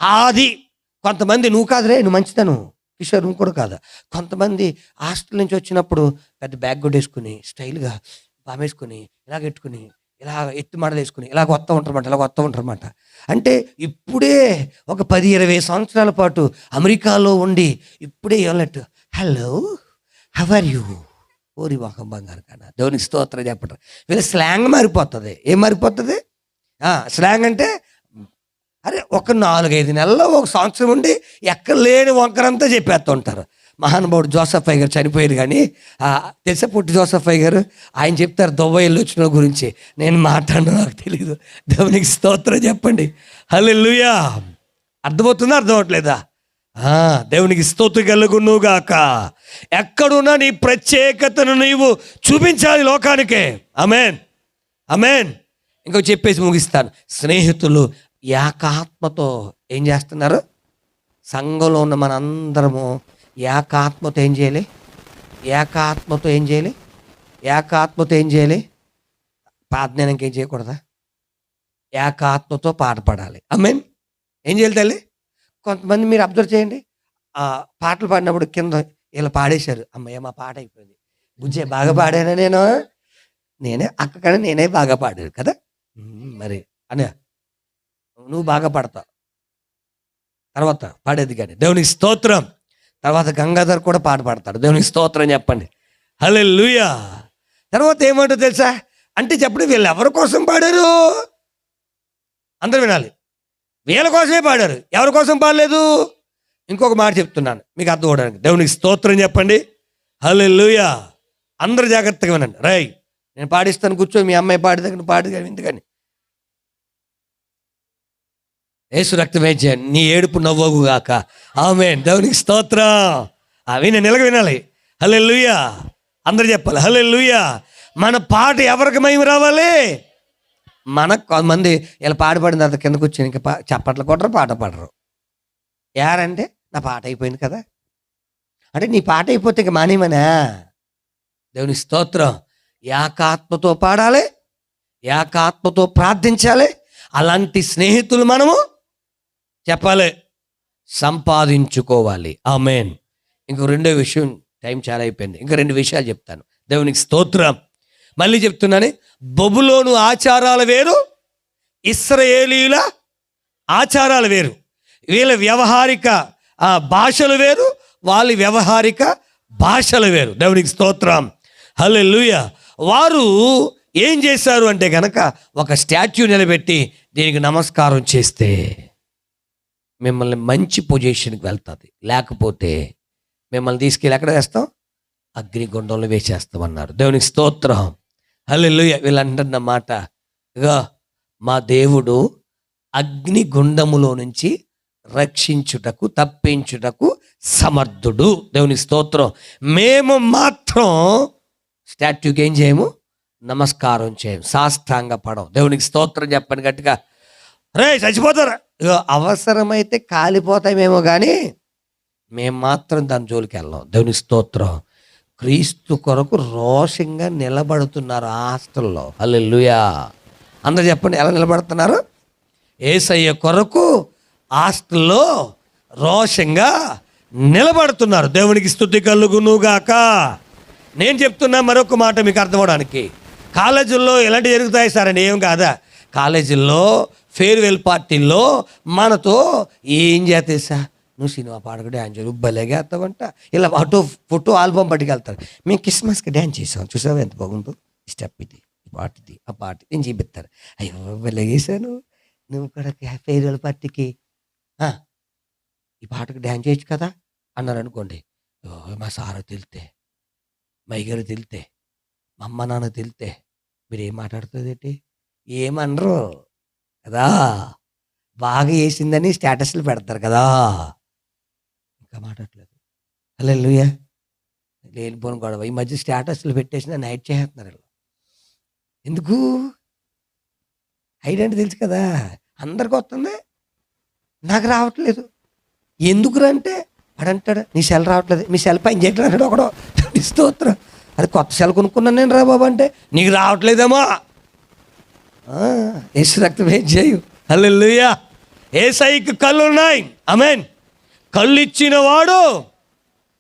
అది కొంతమంది, నువ్వు కాదురే, నువ్వు మంచిదను కిషోర్, నువ్వు కూడా కాదా, కొంతమంది హాస్టల్ నుంచి వచ్చినప్పుడు పెద్ద బ్యాగ్ కొట్టేసుకుని స్టైల్గా బామేసుకుని ఇలాగెట్టుకుని ఇలా ఎత్తి మడలు వేసుకుని ఇలాగ వస్తూ ఉంటారన్నమాట. అంటే ఇప్పుడే ఒక 10-20 సంవత్సరాల పాటు అమెరికాలో ఉండి ఇప్పుడే ఏమన్నట్టు, హలో హౌ ఆర్ యూ, ఓరి మొహం బంగారు కన్నా. దేవునికి స్తోత్రం చెప్పండి. వీళ్ళ స్లాంగ్ మారిపోతుంది. ఏం మారిపోతుంది? స్లాంగ్ అంటే అరే ఒక 4-5 నెలల్లో ఒక సంవత్సరం ఉండి ఎక్కడ లేని వంకరంతా చెప్పేస్తూ ఉంటారు. మహానుభావుడు జోసెఫ్ అయ్య గారు చనిపోయారు, కానీ తెలిసే పుట్టి జోసెఫ్ అయ్య గారు, ఆయన చెప్తారు దుబాయ్ వెళ్ళి వచ్చిన గురించి. నేను మాట్లాడను, నాకు తెలీదు. దేవునికి స్తోత్రం చెప్పండి. హల్లెలూయా. అర్థమవుతుందా? అర్థం అవట్లేదా? దేవునికి స్తోత్రం కలుగునుగాక. ఎక్కడున్నా నీ ప్రత్యేకతను నీవు చూపించాలి లోకానికే. ఆమేన్, ఆమేన్. ఇంకో చెప్పేసి ముగిస్తాను. స్నేహితులు ఏకాత్మతో ఏం చేస్తున్నారు? సంఘంలో ఉన్న మనందరము ఏకాత్మతో ఏం చేయాలి? ఏకాత్మతో ఏం చేయాలి? ప్రార్థనకి ఏం చేయకూడదా? ఏకాత్మతో పాట పాడాలి. ఆమేన్. ఏం చేయాలి తల్లి? కొంతమంది మీరు అబ్జర్వ్ చేయండి, పాటలు పాడినప్పుడు కింద ఇలా పాడేశారు. అమ్మయ్య మా పాట అయిపోయింది. బుజ్జే బాగా పాడానా? నేనే అక్క కానీ నేనే బాగా పాడాను కదా మరి అనే, నువ్వు బాగా పాడతావు తర్వాత పాడేది కానీ. దేవునికి స్తోత్రం. తర్వాత గంగాధర్ కూడా పాట పాడతాడు. దేవునికి స్తోత్రం చెప్పండి. హల్లెలూయా. తర్వాత ఏమంటో తెలుసా? అంటే చెప్పండి, వీళ్ళు ఎవరి కోసం పాడారు? అందరూ వినాలి. వీళ్ళ కోసమే పాడారు, ఎవరి కోసం పాడలేదు. ఇంకొక మాట చెప్తున్నాను మీకు అర్థం అవడానికి. దేవునికి స్తోత్రం చెప్పండి. హల్లెలూయా. అందరూ జాగ్రత్తగా వినండి. రై, నేను పాడిస్తాను, కూర్చో. మీ అమ్మాయి పాడి దగ్గర పాడి ఎందుకని. యేసు రక్తమే చేయండి, నీ ఏడుపు నవ్వగుగాక. ఆమేన్. దేవునికి స్తోత్రం. అవి నేను నిలగ వినాలి. హల్లెలూయా. అందరూ చెప్పాలి హల్లెలూయా. మన పాట ఎవరికి మహిమ రావాలి? మనకు కొంతమంది ఇలా పాడిన తర్వాత కింద కూర్చొని ఇంకా చప్పట్లు కొట్టరు, పాట పాడరు. యారంటే నా పాట అయిపోయింది కదా అంటే, నీ పాట అయిపోతే ఇంక మానేమనా? దేవుని స్తోత్రం. ఏకాత్మతో పాడాలి, ఏకాత్మతో ప్రార్థించాలి. అలాంటి స్నేహితులు మనము చెప్పాలి, సంపాదించుకోవాలి. ఆమేన్. ఇంకో రెండో విషయం, టైం చాలా అయిపోయింది, ఇంకా 2 విషయాలు చెప్తాను. దేవునికి స్తోత్రం. మళ్ళీ చెప్తున్నాను, బబులోను ఆచారాలు వేరు, ఇశ్రాయేలీయుల ఆచారాలు వేరు. వీళ్ళ వ్యవహారిక భాషలు వేరు, వాళ్ళ వ్యవహారిక భాషలు వేరు. దేవునికి స్తోత్రం. హల్లెలూయా. వారు ఏం చేశారు అంటే కనుక, ఒక స్టాచ్యూ నిలబెట్టి దీనికి నమస్కారం చేస్తే మిమ్మల్ని మంచి పొజిషన్కి వెళ్తుంది, లేకపోతే మిమ్మల్ని తీసుకెళ్ళి ఎక్కడ వేస్తాం? అగ్నిగుండంలో వేసేస్తామన్నారు. దేవునికి స్తోత్రం. హల్లెలూయా. వీళ్ళంటున్న మాట, ఇగో మా దేవుడు అగ్నిగుండములో నుంచి రక్షించుటకు, తప్పించుటకు సమర్థుడు. దేవునికి స్తోత్రం. మేము మాత్రం స్టాట్యూకి ఏం చేయము? నమస్కారం చేయము, సాష్టాంగ పడం. దేవునికి స్తోత్రం చెప్పండి గట్టిగా. రే చచ్చిపోతారా? అవసరమైతే కాలిపోతామేమో కానీ మేము మాత్రం దాని జోలికి వెళ్ళాం. దేవునికి స్తోత్రం. క్రీస్తు కొరకు రోషంగా నిలబడుతున్నారు హాస్టల్లో. హల్లెలూయా. అందరూ చెప్పండి, ఎలా నిలబడుతున్నారు? యేసయ్య కొరకు హాస్టల్లో రోషంగా నిలబడుతున్నారు. దేవునికి స్తుతి కలుగునుగాక. నేను చెప్తున్నా మరొక మాట మీకు అర్థం అవడానికి. కాలేజీల్లో ఎలాంటివి జరుగుతాయి సార్ అని ఏం కాదా? కాలేజీల్లో ఫేర్వెల్ పార్టీల్లో మనతో ఏం చేస్తే సార్, నువ్వు సినిమా పాటకు డ్యాన్స్ చేయవు, భలేగా వేస్తావంట. ఇలా ఫోటో ఆల్బమ్ పట్టుకెళ్తారు. మేము క్రిస్మస్కి డ్యాన్స్ చేసాం, చూసావా ఎంత బాగుందో, స్టెప్ ఇది, ఈ పాట ఇది, ఆ పాట నేను చూపిస్తారు. అయ్యో భలే వేసాను, నువ్వు కూడా ఫేర్వెల్ పార్టీకి ఈ పాటకు డ్యాన్స్ చేయొచ్చు కదా అన్నారు అనుకోండి. మా సారు తెలితే, మా అయ్యగారు తెలితే, మా అమ్మ నాన్న తెలితే మీరు ఏం మాట్లాడుతుంది ఏంటి? ఏమనరు కదా, బాగా వేసిందని స్టేటస్లు పెడతారు కదా. ఇంకా మాట్లాడలేదు. హల్లెలూయా. లేనిపోని గొడవ. ఈ మధ్య స్టేటస్లు పెట్టేసి నైట్ చేస్తున్నారు వీళ్ళు. ఎందుకు? హైడ్ అంటే తెలుసు కదా, అందరికి వస్తుంది, నాకు రావట్లేదు. ఎందుకురా అంటే వాడంటాడు నీ సెల్ రావట్లేదు, మీ సెల్ పైన చేయట్లేదు అంటాడు ఒకడో. స్తోత్రం. అది కొత్త సెల్ కొనుక్కున్నాను నేను రా బాబు అంటే నీకు రావట్లేదేమో. యేసు రక్తం ఏం చేయు. హల్లెలూయా. యేసయ్యకి కళ్ళు ఉన్నాయి. ఆమేన్. కళ్ళు ఇచ్చిన వాడు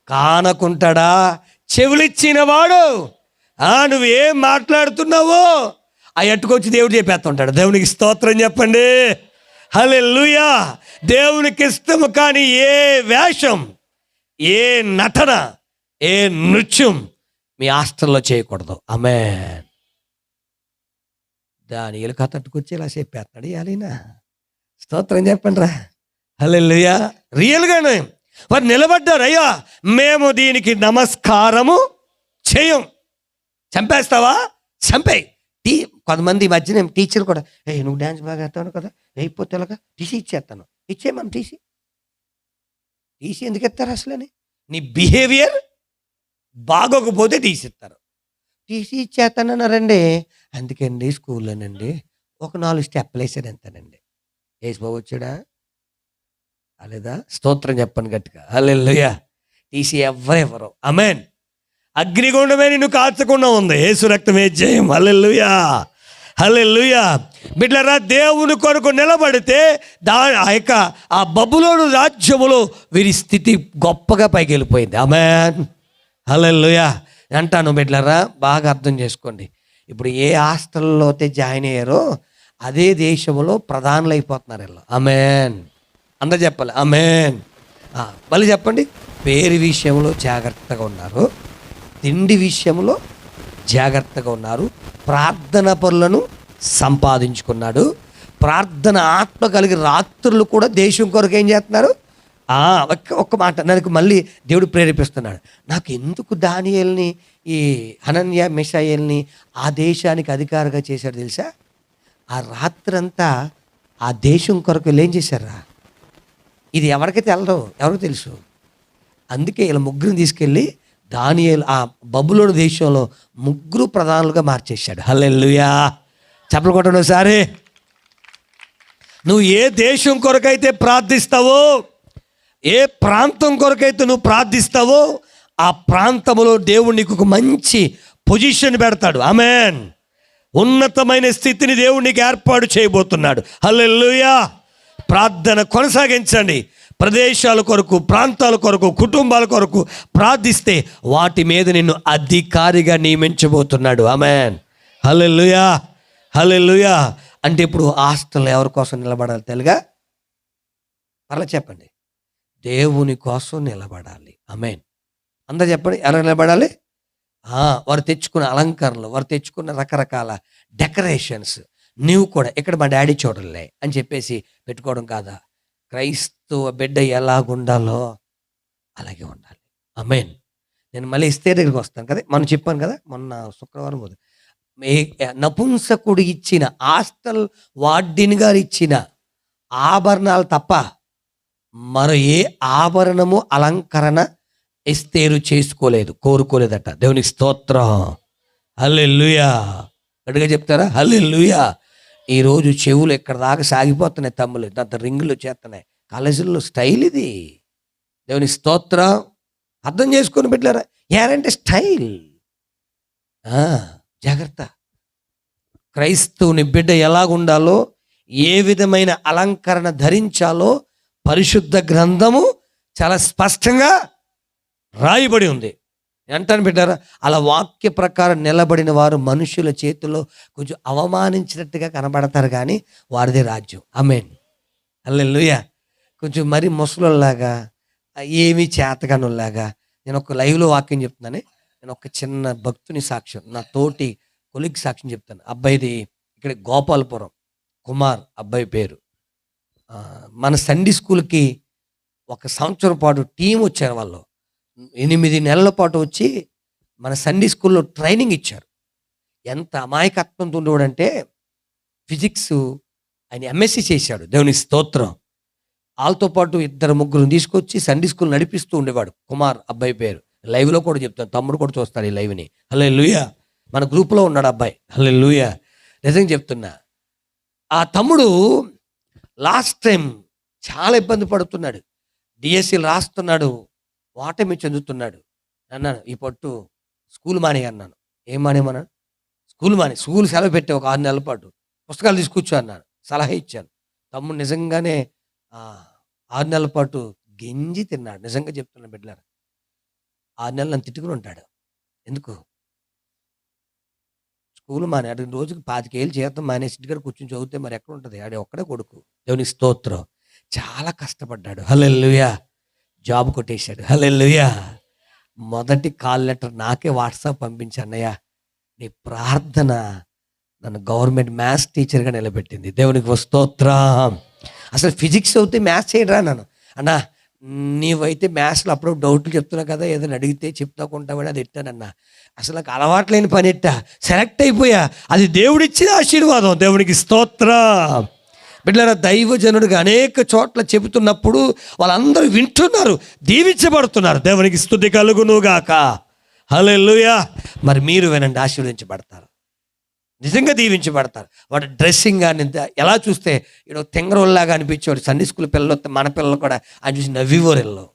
కానకుంటాడా? చెవులిచ్చిన వాడు నువ్వేం మాట్లాడుతున్నావో ఆ ఎట్టుకొచ్చి దేవుడు చెప్పేస్తుంటాడు. దేవునికి స్తోత్రం చెప్పండి. హల్లెలూయా. దేవునికి ఇష్టము కానీ ఏ వేషం, ఏ నటన, ఏ నృత్యం మీ హాస్టల్లో చేయకూడదు. ఆమేన్. దానియేలు కథ తట్టుకొచ్చి ఇలా చెప్పేస్తాడు ఇయాలీనా. స్తోత్రం చెప్పండి రా. హల్లెలూయా. రియల్గానే వారు నిలబడ్డారు. అయ్యా మేము దీనికి నమస్కారము చేయం. చంపేస్తావా? చంపేయి. కొంతమంది ఈ మధ్యన టీచర్ కూడా నువ్వు డ్యాన్స్ బాగా వేస్తాను కదా, అయిపోతే ఎలాగా టీసీ ఇచ్చేస్తాను. ఇచ్చేయమని టీసీ ఎందుకు ఇస్తారు అసలని? నీ బిహేవియర్ బాగోకపోతే టీసీ ఇస్తారు. టీసీ ఇచ్చేస్తానన్నారండి. అందుకండి స్కూల్లోనండి ఒక 4 స్టెప్పులు వేసాడు ఎంతనండి. వేసిపోయి వచ్చాడా లేదా? స్తోత్రం చెప్పండి గట్టిగా. హల్లెలూయా. టీసీ ఎవరెవరు. ఆమేన్. అగ్నిగుండమే నిన్ను కాచకుండా ఉంది. యేసు రక్తమే జయం. హల్లెలూయా. హల్లెలూయా. బిడ్డలారా, దేవుని కొరకు నిలబడితే ఆ బబులోను రాజ్యములో వీరి స్థితి గొప్పగా పైకి వెళ్ళిపోయింది. ఆమేన్. హల్లెలూయా. అంటాను బిడ్డలారా, బాగా అర్థం చేసుకోండి. ఇప్పుడు ఏ హాస్టల్లో అయితే జాయిన్ అయ్యారో అదే దేశంలో ప్రధానులు అయిపోతున్నారు వీళ్ళు. ఆమేన్. అందరూ చెప్పాలి ఆమేన్. మళ్ళీ చెప్పండి. పేరు విషయంలో జాగ్రత్తగా ఉన్నారు, తిండి విషయంలో జాగ్రత్తగా ఉన్నారు, ప్రార్థన పనులను సంపాదించుకున్నాడు, ప్రార్థన ఆత్మ కలిగి రాత్రులు కూడా దేశం కొరకు ఏం చేస్తున్నారు. ఒక్క మాట నాకు మళ్ళీ దేవుడు ప్రేరేపిస్తున్నాడు. నాకు ఎందుకు దానియేలుని, ఈ హనన్యా మిషాయేల్ని ఆ దేశానికి అధికారిగా చేశాడు తెలుసా? ఆ రాత్రంతా ఆ దేశం కొరకు వీళ్ళు ఏం చేశారా? ఇది ఎవరికైతే వెళ్ళరు, ఎవరికి తెలుసు. అందుకే ఇలా ముగ్గురిని తీసుకెళ్ళి దానియేలు ఆ బబులోను దేశంలో 3 ప్రధానులుగా మార్చేశాడు. హల్లెలూయా. చప్పలు కొట్టండి ఒకసారి. నువ్వు ఏ దేశం కొరకైతే ప్రార్థిస్తావో, ఏ ప్రాంతం కొరకైతే నువ్వు ప్రార్థిస్తావో ఆ ప్రాంతంలో దేవుడు నీకు ఒక మంచి పొజిషన్ పెడతాడు. ఆమేన్. ఉన్నతమైన స్థితిని దేవుడు నీకు ఏర్పాటు చేయబోతున్నాడు. హల్లెలూయా. ప్రార్థన కొనసాగించండి. ప్రదేశాల కొరకు, ప్రాంతాల కొరకు, కుటుంబాల కొరకు ప్రార్థిస్తే వాటి మీద నిన్ను అధికారిగా నియమించబోతున్నాడు. ఆమేన్. హల్లెలూయా. హల్లెలూయా. అంటే ఇప్పుడు హాస్టల్ ఎవరి కోసం నిలబడాలి తెలుగా? అలా చెప్పండి. దేవుని కోసం నిలబడాలి. ఆమేన్. అందరూ చెప్పండి. ఎవరు నిలబడాలి? వారు తెచ్చుకున్న అలంకరణలు, వారు తెచ్చుకున్న రకరకాల డెకరేషన్స్ నీవు కూడా ఇక్కడ మా డాడీ చూడలే అని చెప్పేసి పెట్టుకోవడం కాదా? క్రైస్తవ బిడ్డ ఎలాగుండాలో అలాగే ఉండాలి. ఆమేన్. నేను మళ్ళీ ఇస్తే దగ్గరికి వస్తాను కదా, మనం చెప్పాను కదా మొన్న శుక్రవారం నపుంసకుడు ఇచ్చిన హాస్టల్ వార్డెన్ గారు ఇచ్చిన ఆభరణాలు తప్ప మరో ఏ ఆభరణము అలంకరణ ఎస్తేరు చేసుకోలేదు, కోరుకోలేదట. దేవునికి స్తోత్రం. హల్లెలూయా. అడిగా చెప్తారా? హల్లెలూయా. ఈరోజు చెవులు ఎక్కడ దాకా సాగిపోతున్నాయి తమ్ములు, అంత రింగులు చేస్తున్నాయి కాలేజీల్లో. స్టైల్ ఇది. దేవునికి స్తోత్రం. అర్థం చేసుకొని పెట్టారా? ఏరంటే స్టైల్. జాగ్రత్త. క్రైస్తవుని బిడ్డ ఎలాగుండాలో, ఏ విధమైన అలంకరణ ధరించాలో పరిశుద్ధ గ్రంథము చాలా స్పష్టంగా రాయబడి ఉంది. అంటాను బిడ్డారా, అలా వాక్య ప్రకారం నిలబడిన వారు మనుషుల చేతుల్లో కొంచెం అవమానించినట్టుగా కనబడతారు కానీ వారిదే రాజ్యం. ఆమేన్. హల్లెలూయా. కొంచెం మరి ముసలోళ్ళలాగా ఏమీ చేతగానులాగా. నేను ఒక లైవ్లో వాక్యం చెప్తున్నాను. నేను ఒక చిన్న భక్తుని సాక్ష్యం, నా తోటి కొలిగ్ సాక్ష్యం చెప్తాను. అబ్బాయిది ఇక్కడ గోపాలపురం, కుమార్ అబ్బాయి పేరు. మన సండే స్కూల్కి 1 సంవత్సరం పాటు టీం వచ్చారు. వాళ్ళు 8 నెలల పాటు వచ్చి మన సండే స్కూల్లో ట్రైనింగ్ ఇచ్చారు. ఎంత అమాయకత్వంతో ఉండేవాడంటే, ఫిజిక్స్ ఆయన ఎంఎస్సి చేశాడు. దేవునికి స్తోత్రం. వాళ్ళతో పాటు 2-3 తీసుకొచ్చి సండే స్కూల్ నడిపిస్తూ ఉండేవాడు. కుమార్ అబ్బాయి పేరు. లైవ్లో కూడా చెప్తాను, తమ్ముడు కూడా చూస్తాడు ఈ లైవ్ని. హల్లెలూయా. మన గ్రూప్లో ఉన్నాడు అబ్బాయి. హల్లెలూయా. నిజంగా చెప్తున్నా, ఆ తమ్ముడు లాస్ట్ టైం చాలా ఇబ్బంది పడుతున్నాడు. డిఎస్సీలు రాస్తున్నాడు, ఓటమి చెందుతున్నాడు. అన్నాను, ఈ పట్టు స్కూల్ మానే అన్నాను. ఏం మానేమన్నాను? స్కూల్ సెలవు పెట్టే ఒక 6 నెలల పాటు పుస్తకాలు తీసుకొచ్చు అన్నాను. సలహా ఇచ్చాను. తమ్ముడు నిజంగానే 6 నెలల పాటు గెంజి తిన్నాడు. నిజంగా చెప్తున్నాను బిడ్డలారా, 6 నెలలు నన్ను తిట్టుకుని ఉంటాడు. ఎందుకు? స్కూల్ మానేడు. రోజుకి 25,000 జీతం మానేసి ఇంటికాడ కూర్చొని చదివితే మరి ఎక్కడ ఉంటుంది? ఆడే ఒక్కడే కొడుకు. దేవునికి స్తోత్రం. చాలా కష్టపడ్డాడు. హల్లెలూయా. జాబ్ కొట్టేశాడు. హల్లెలూయా. మొదటి కాల్ లెటర్ నాకే వాట్సాప్ పంపించన్నయ్య, నీ ప్రార్థన నన్ను గవర్నమెంట్ మ్యాథ్స్ టీచర్గా నిలబెట్టింది. దేవునికి స్తోత్రం. అసలు ఫిజిక్స్ అవుతే మ్యాథ్స్ చేయడరా నన్ను. అన్నా, నీవైతే మ్యాథ్స్లో అప్పుడు డౌట్లు చెప్తున్నావు కదా, ఏదైనా అడిగితే చెప్తా కొంటామని అది ఎట్టానన్నా. అసలు నాకు అలవాట్లేని పని ఎట్టా, సెలెక్ట్ అయిపోయా. అది దేవుడిచ్చిన ఆశీర్వాదం. దేవునికి స్తోత్రం. బిడ్డలారా, దైవజనుడిగా అనేక చోట్ల చెబుతున్నప్పుడు వాళ్ళందరూ వింటున్నారు, దీవించబడుతున్నారు. దేవునికి స్తుతి కలుగునుగాక. హల్లెలూయా. మరి మీరు వినండి, ఆశీర్వదించబడతారు, నిజంగా దీవించబడతారు. వాడు డ్రెస్సింగ్ కానీ ఎలా చూస్తే ఈడో తెంగరోల్లాగా అనిపించేవాడు. సండే స్కూల్ పిల్లలు వస్తే మన పిల్లలు కూడా ఆయన చూసి నవ్వివోరు. ఇల్లు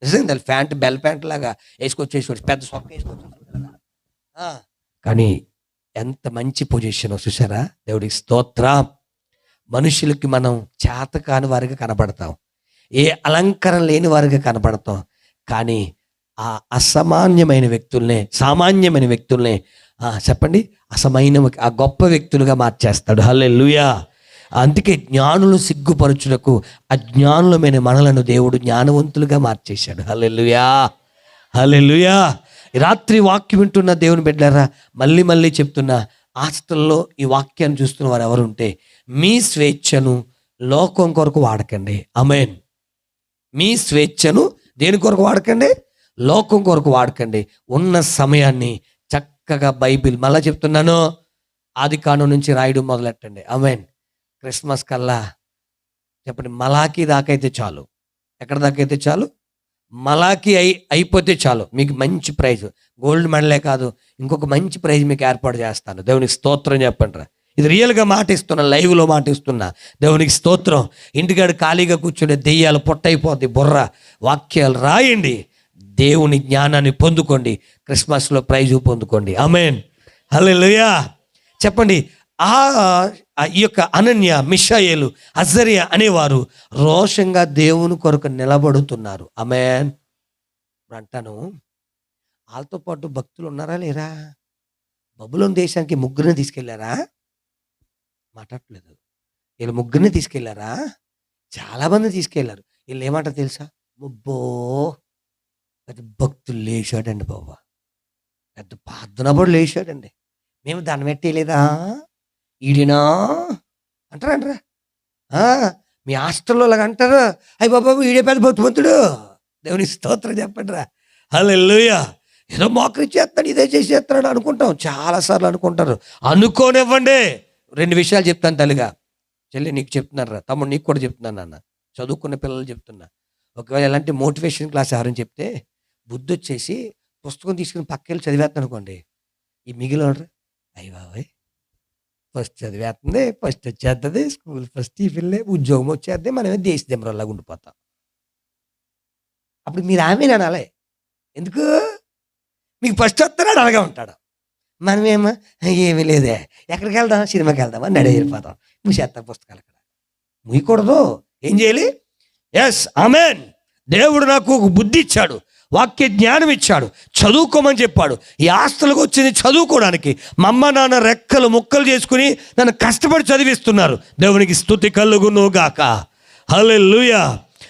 నిజంగా ప్యాంట్ బెల్ ప్యాంట్ లాగా వేసుకొచ్చేసేవాడు, పెద్ద సొక్క వేసుకొచ్చేసేవాడు. కానీ ఎంత మంచి పొజిషన్ చూసారా? దేవుడికి స్తోత్రం. మనుషులకి మనం చేతకాని వారిగా కనపడతాం, ఏ అలంకరణ లేని వారిగా కనపడతాం. కానీ ఆ అసామాన్యమైన వ్యక్తుల్నే, సామాన్యమైన వ్యక్తుల్నే చెప్పండి, ఆ గొప్ప వ్యక్తులుగా మార్చేస్తాడు. హల్లెలూయా. అందుకే జ్ఞానులు సిగ్గుపరచుటకు అజ్ఞానులమైన మనలను దేవుడు జ్ఞానవంతులుగా మార్చేశాడు. హల్లెలూయా. హల్లెలూయా. రాత్రి వాక్యం వింటున్న దేవుని బిడ్డలారా, మళ్ళీ చెప్తున్నా, హాస్టల్లో ఈ వాక్యాన్ని చూస్తున్న వారు ఎవరుంటే మీ స్వేచ్ఛను లోకం కొరకు వాడకండి. ఆమేన్. మీ స్వేచ్ఛను దేని కొరకు వాడకండి? లోకం కొరకు వాడకండి. ఉన్న సమయాన్ని చక్కగా బైబిల్, మళ్ళీ చెప్తున్నాను, ఆదికాండం నుంచి రాయడం మొదలెట్టండి. ఆమేన్. క్రిస్మస్ కల్లా చెప్పండి, మలాకీ దాకైతే చాలు. ఎక్కడ దాకైతే చాలు? మలాకీ అయిపోతే చాలు. మీకు మంచి ప్రైజ్, గోల్డ్ మెడలే కాదు, ఇంకొక మంచి ప్రైజ్ మీకు ఏర్పాటు చేస్తాను. దేవునికి స్తోత్రం చెప్పండి. ఇది రియల్గా మాటిస్తున్నా, లైవ్లో మాటిస్తున్నా. దేవునికి స్తోత్రం. ఇంటికాడ ఖాళీగా కూర్చుంటే దెయ్యాలు పొట్టయిపోద్ది బుర్ర. వాక్యాలు రాయండి, దేవుని జ్ఞానాన్ని పొందుకోండి, క్రిస్మస్లో ప్రైజు పొందుకోండి. ఆమేన్. హల్లెలూయా. చెప్పండి, ఈ యొక్క అనన్య, మిషాయేలు, అజర్యా అనేవారు రోషంగా దేవుని కొరకు నిలబడుతున్నారు. ఆమేన్. అంటాను, వాళ్ళతో పాటు భక్తులు ఉన్నారా లేరా? బబులోను దేశానికి 3 తీసుకెళ్లారా? మాట్లాడలేదు. వీళ్ళు 3 తీసుకెళ్లారా? చాలా మంది తీసుకెళ్లారు. వీళ్ళు ఏమంటారు తెలుసా? ముబ్బో పెద్ద భక్తులు లేచాడండి బాబా, పెద్ద ప్రార్థనబడు లేచాడండి, మేము దండం పెట్టలేదా ఈడినా అంటారా? మీ హాస్టల్లో అలాగ అంటారు. అయ్యి బాబా ఈడే పెద్ద భక్తిమంతుడు. దేవుని స్తోత్రం చెప్పండి రా. హల్లెలూయా. ఏదో మోకరిచ్చేస్తాడు, ఇదే చేసేస్తాడు అనుకుంటాం, చాలాసార్లు అనుకుంటారు. అనుకోనివ్వండి. 2 విషయాలు చెప్తాను తల్లిగా. చెల్లి నీకు చెప్తున్నాను రా, తమ్ముడు నీకు కూడా చెప్తున్నాను నాన్న, చదువుకున్న పిల్లలు చెప్తున్నా. ఒకవేళ ఎలాంటి మోటివేషన్ క్లాస్ ఎవరని చెప్తే బుద్ధి వచ్చేసి పుస్తకం తీసుకుని పక్కెళ్ళి చదివేస్తాను అనుకోండి, ఈ మిగిలిన అయ్యి బాబాయ్ ఫస్ట్ చదివేస్తుంది, ఫస్ట్ వచ్చేస్తుంది, స్కూల్ ఫస్ట్ ఈ పిల్లే, ఉద్యోగం వచ్చేద్ది, మనమే దేశదేమరలాగా ఉండిపోతాం. అప్పుడు మీరు ఆమె అనాలే. ఎందుకు? మీకు ఫస్ట్ వస్తున్నాడు అలాగే ఉంటాడు. మనమేమో ఏమీ లేదే, ఎక్కడికి వెళ్దాం, సినిమాకి వెళ్దాం అని నడే వెళ్ళిపోతాం. మూసేస్తాం పుస్తకాలు. అక్కడ మూయకూడదు. ఏం చేయాలి? ఎస్, ఆమేన్. దేవుడు నాకు ఒక బుద్ధి ఇచ్చాడు, వాక్య జ్ఞానం ఇచ్చాడు, చదువుకోమని చెప్పాడు. ఈ హాస్టల్కి వచ్చింది చదువుకోవడానికి. మా అమ్మ నాన్న రెక్కలు ముక్కలు చేసుకుని నన్ను కష్టపడి చదివిస్తున్నారు. దేవునికి స్తుతి కలుగును గాక. హల్లెలూయా.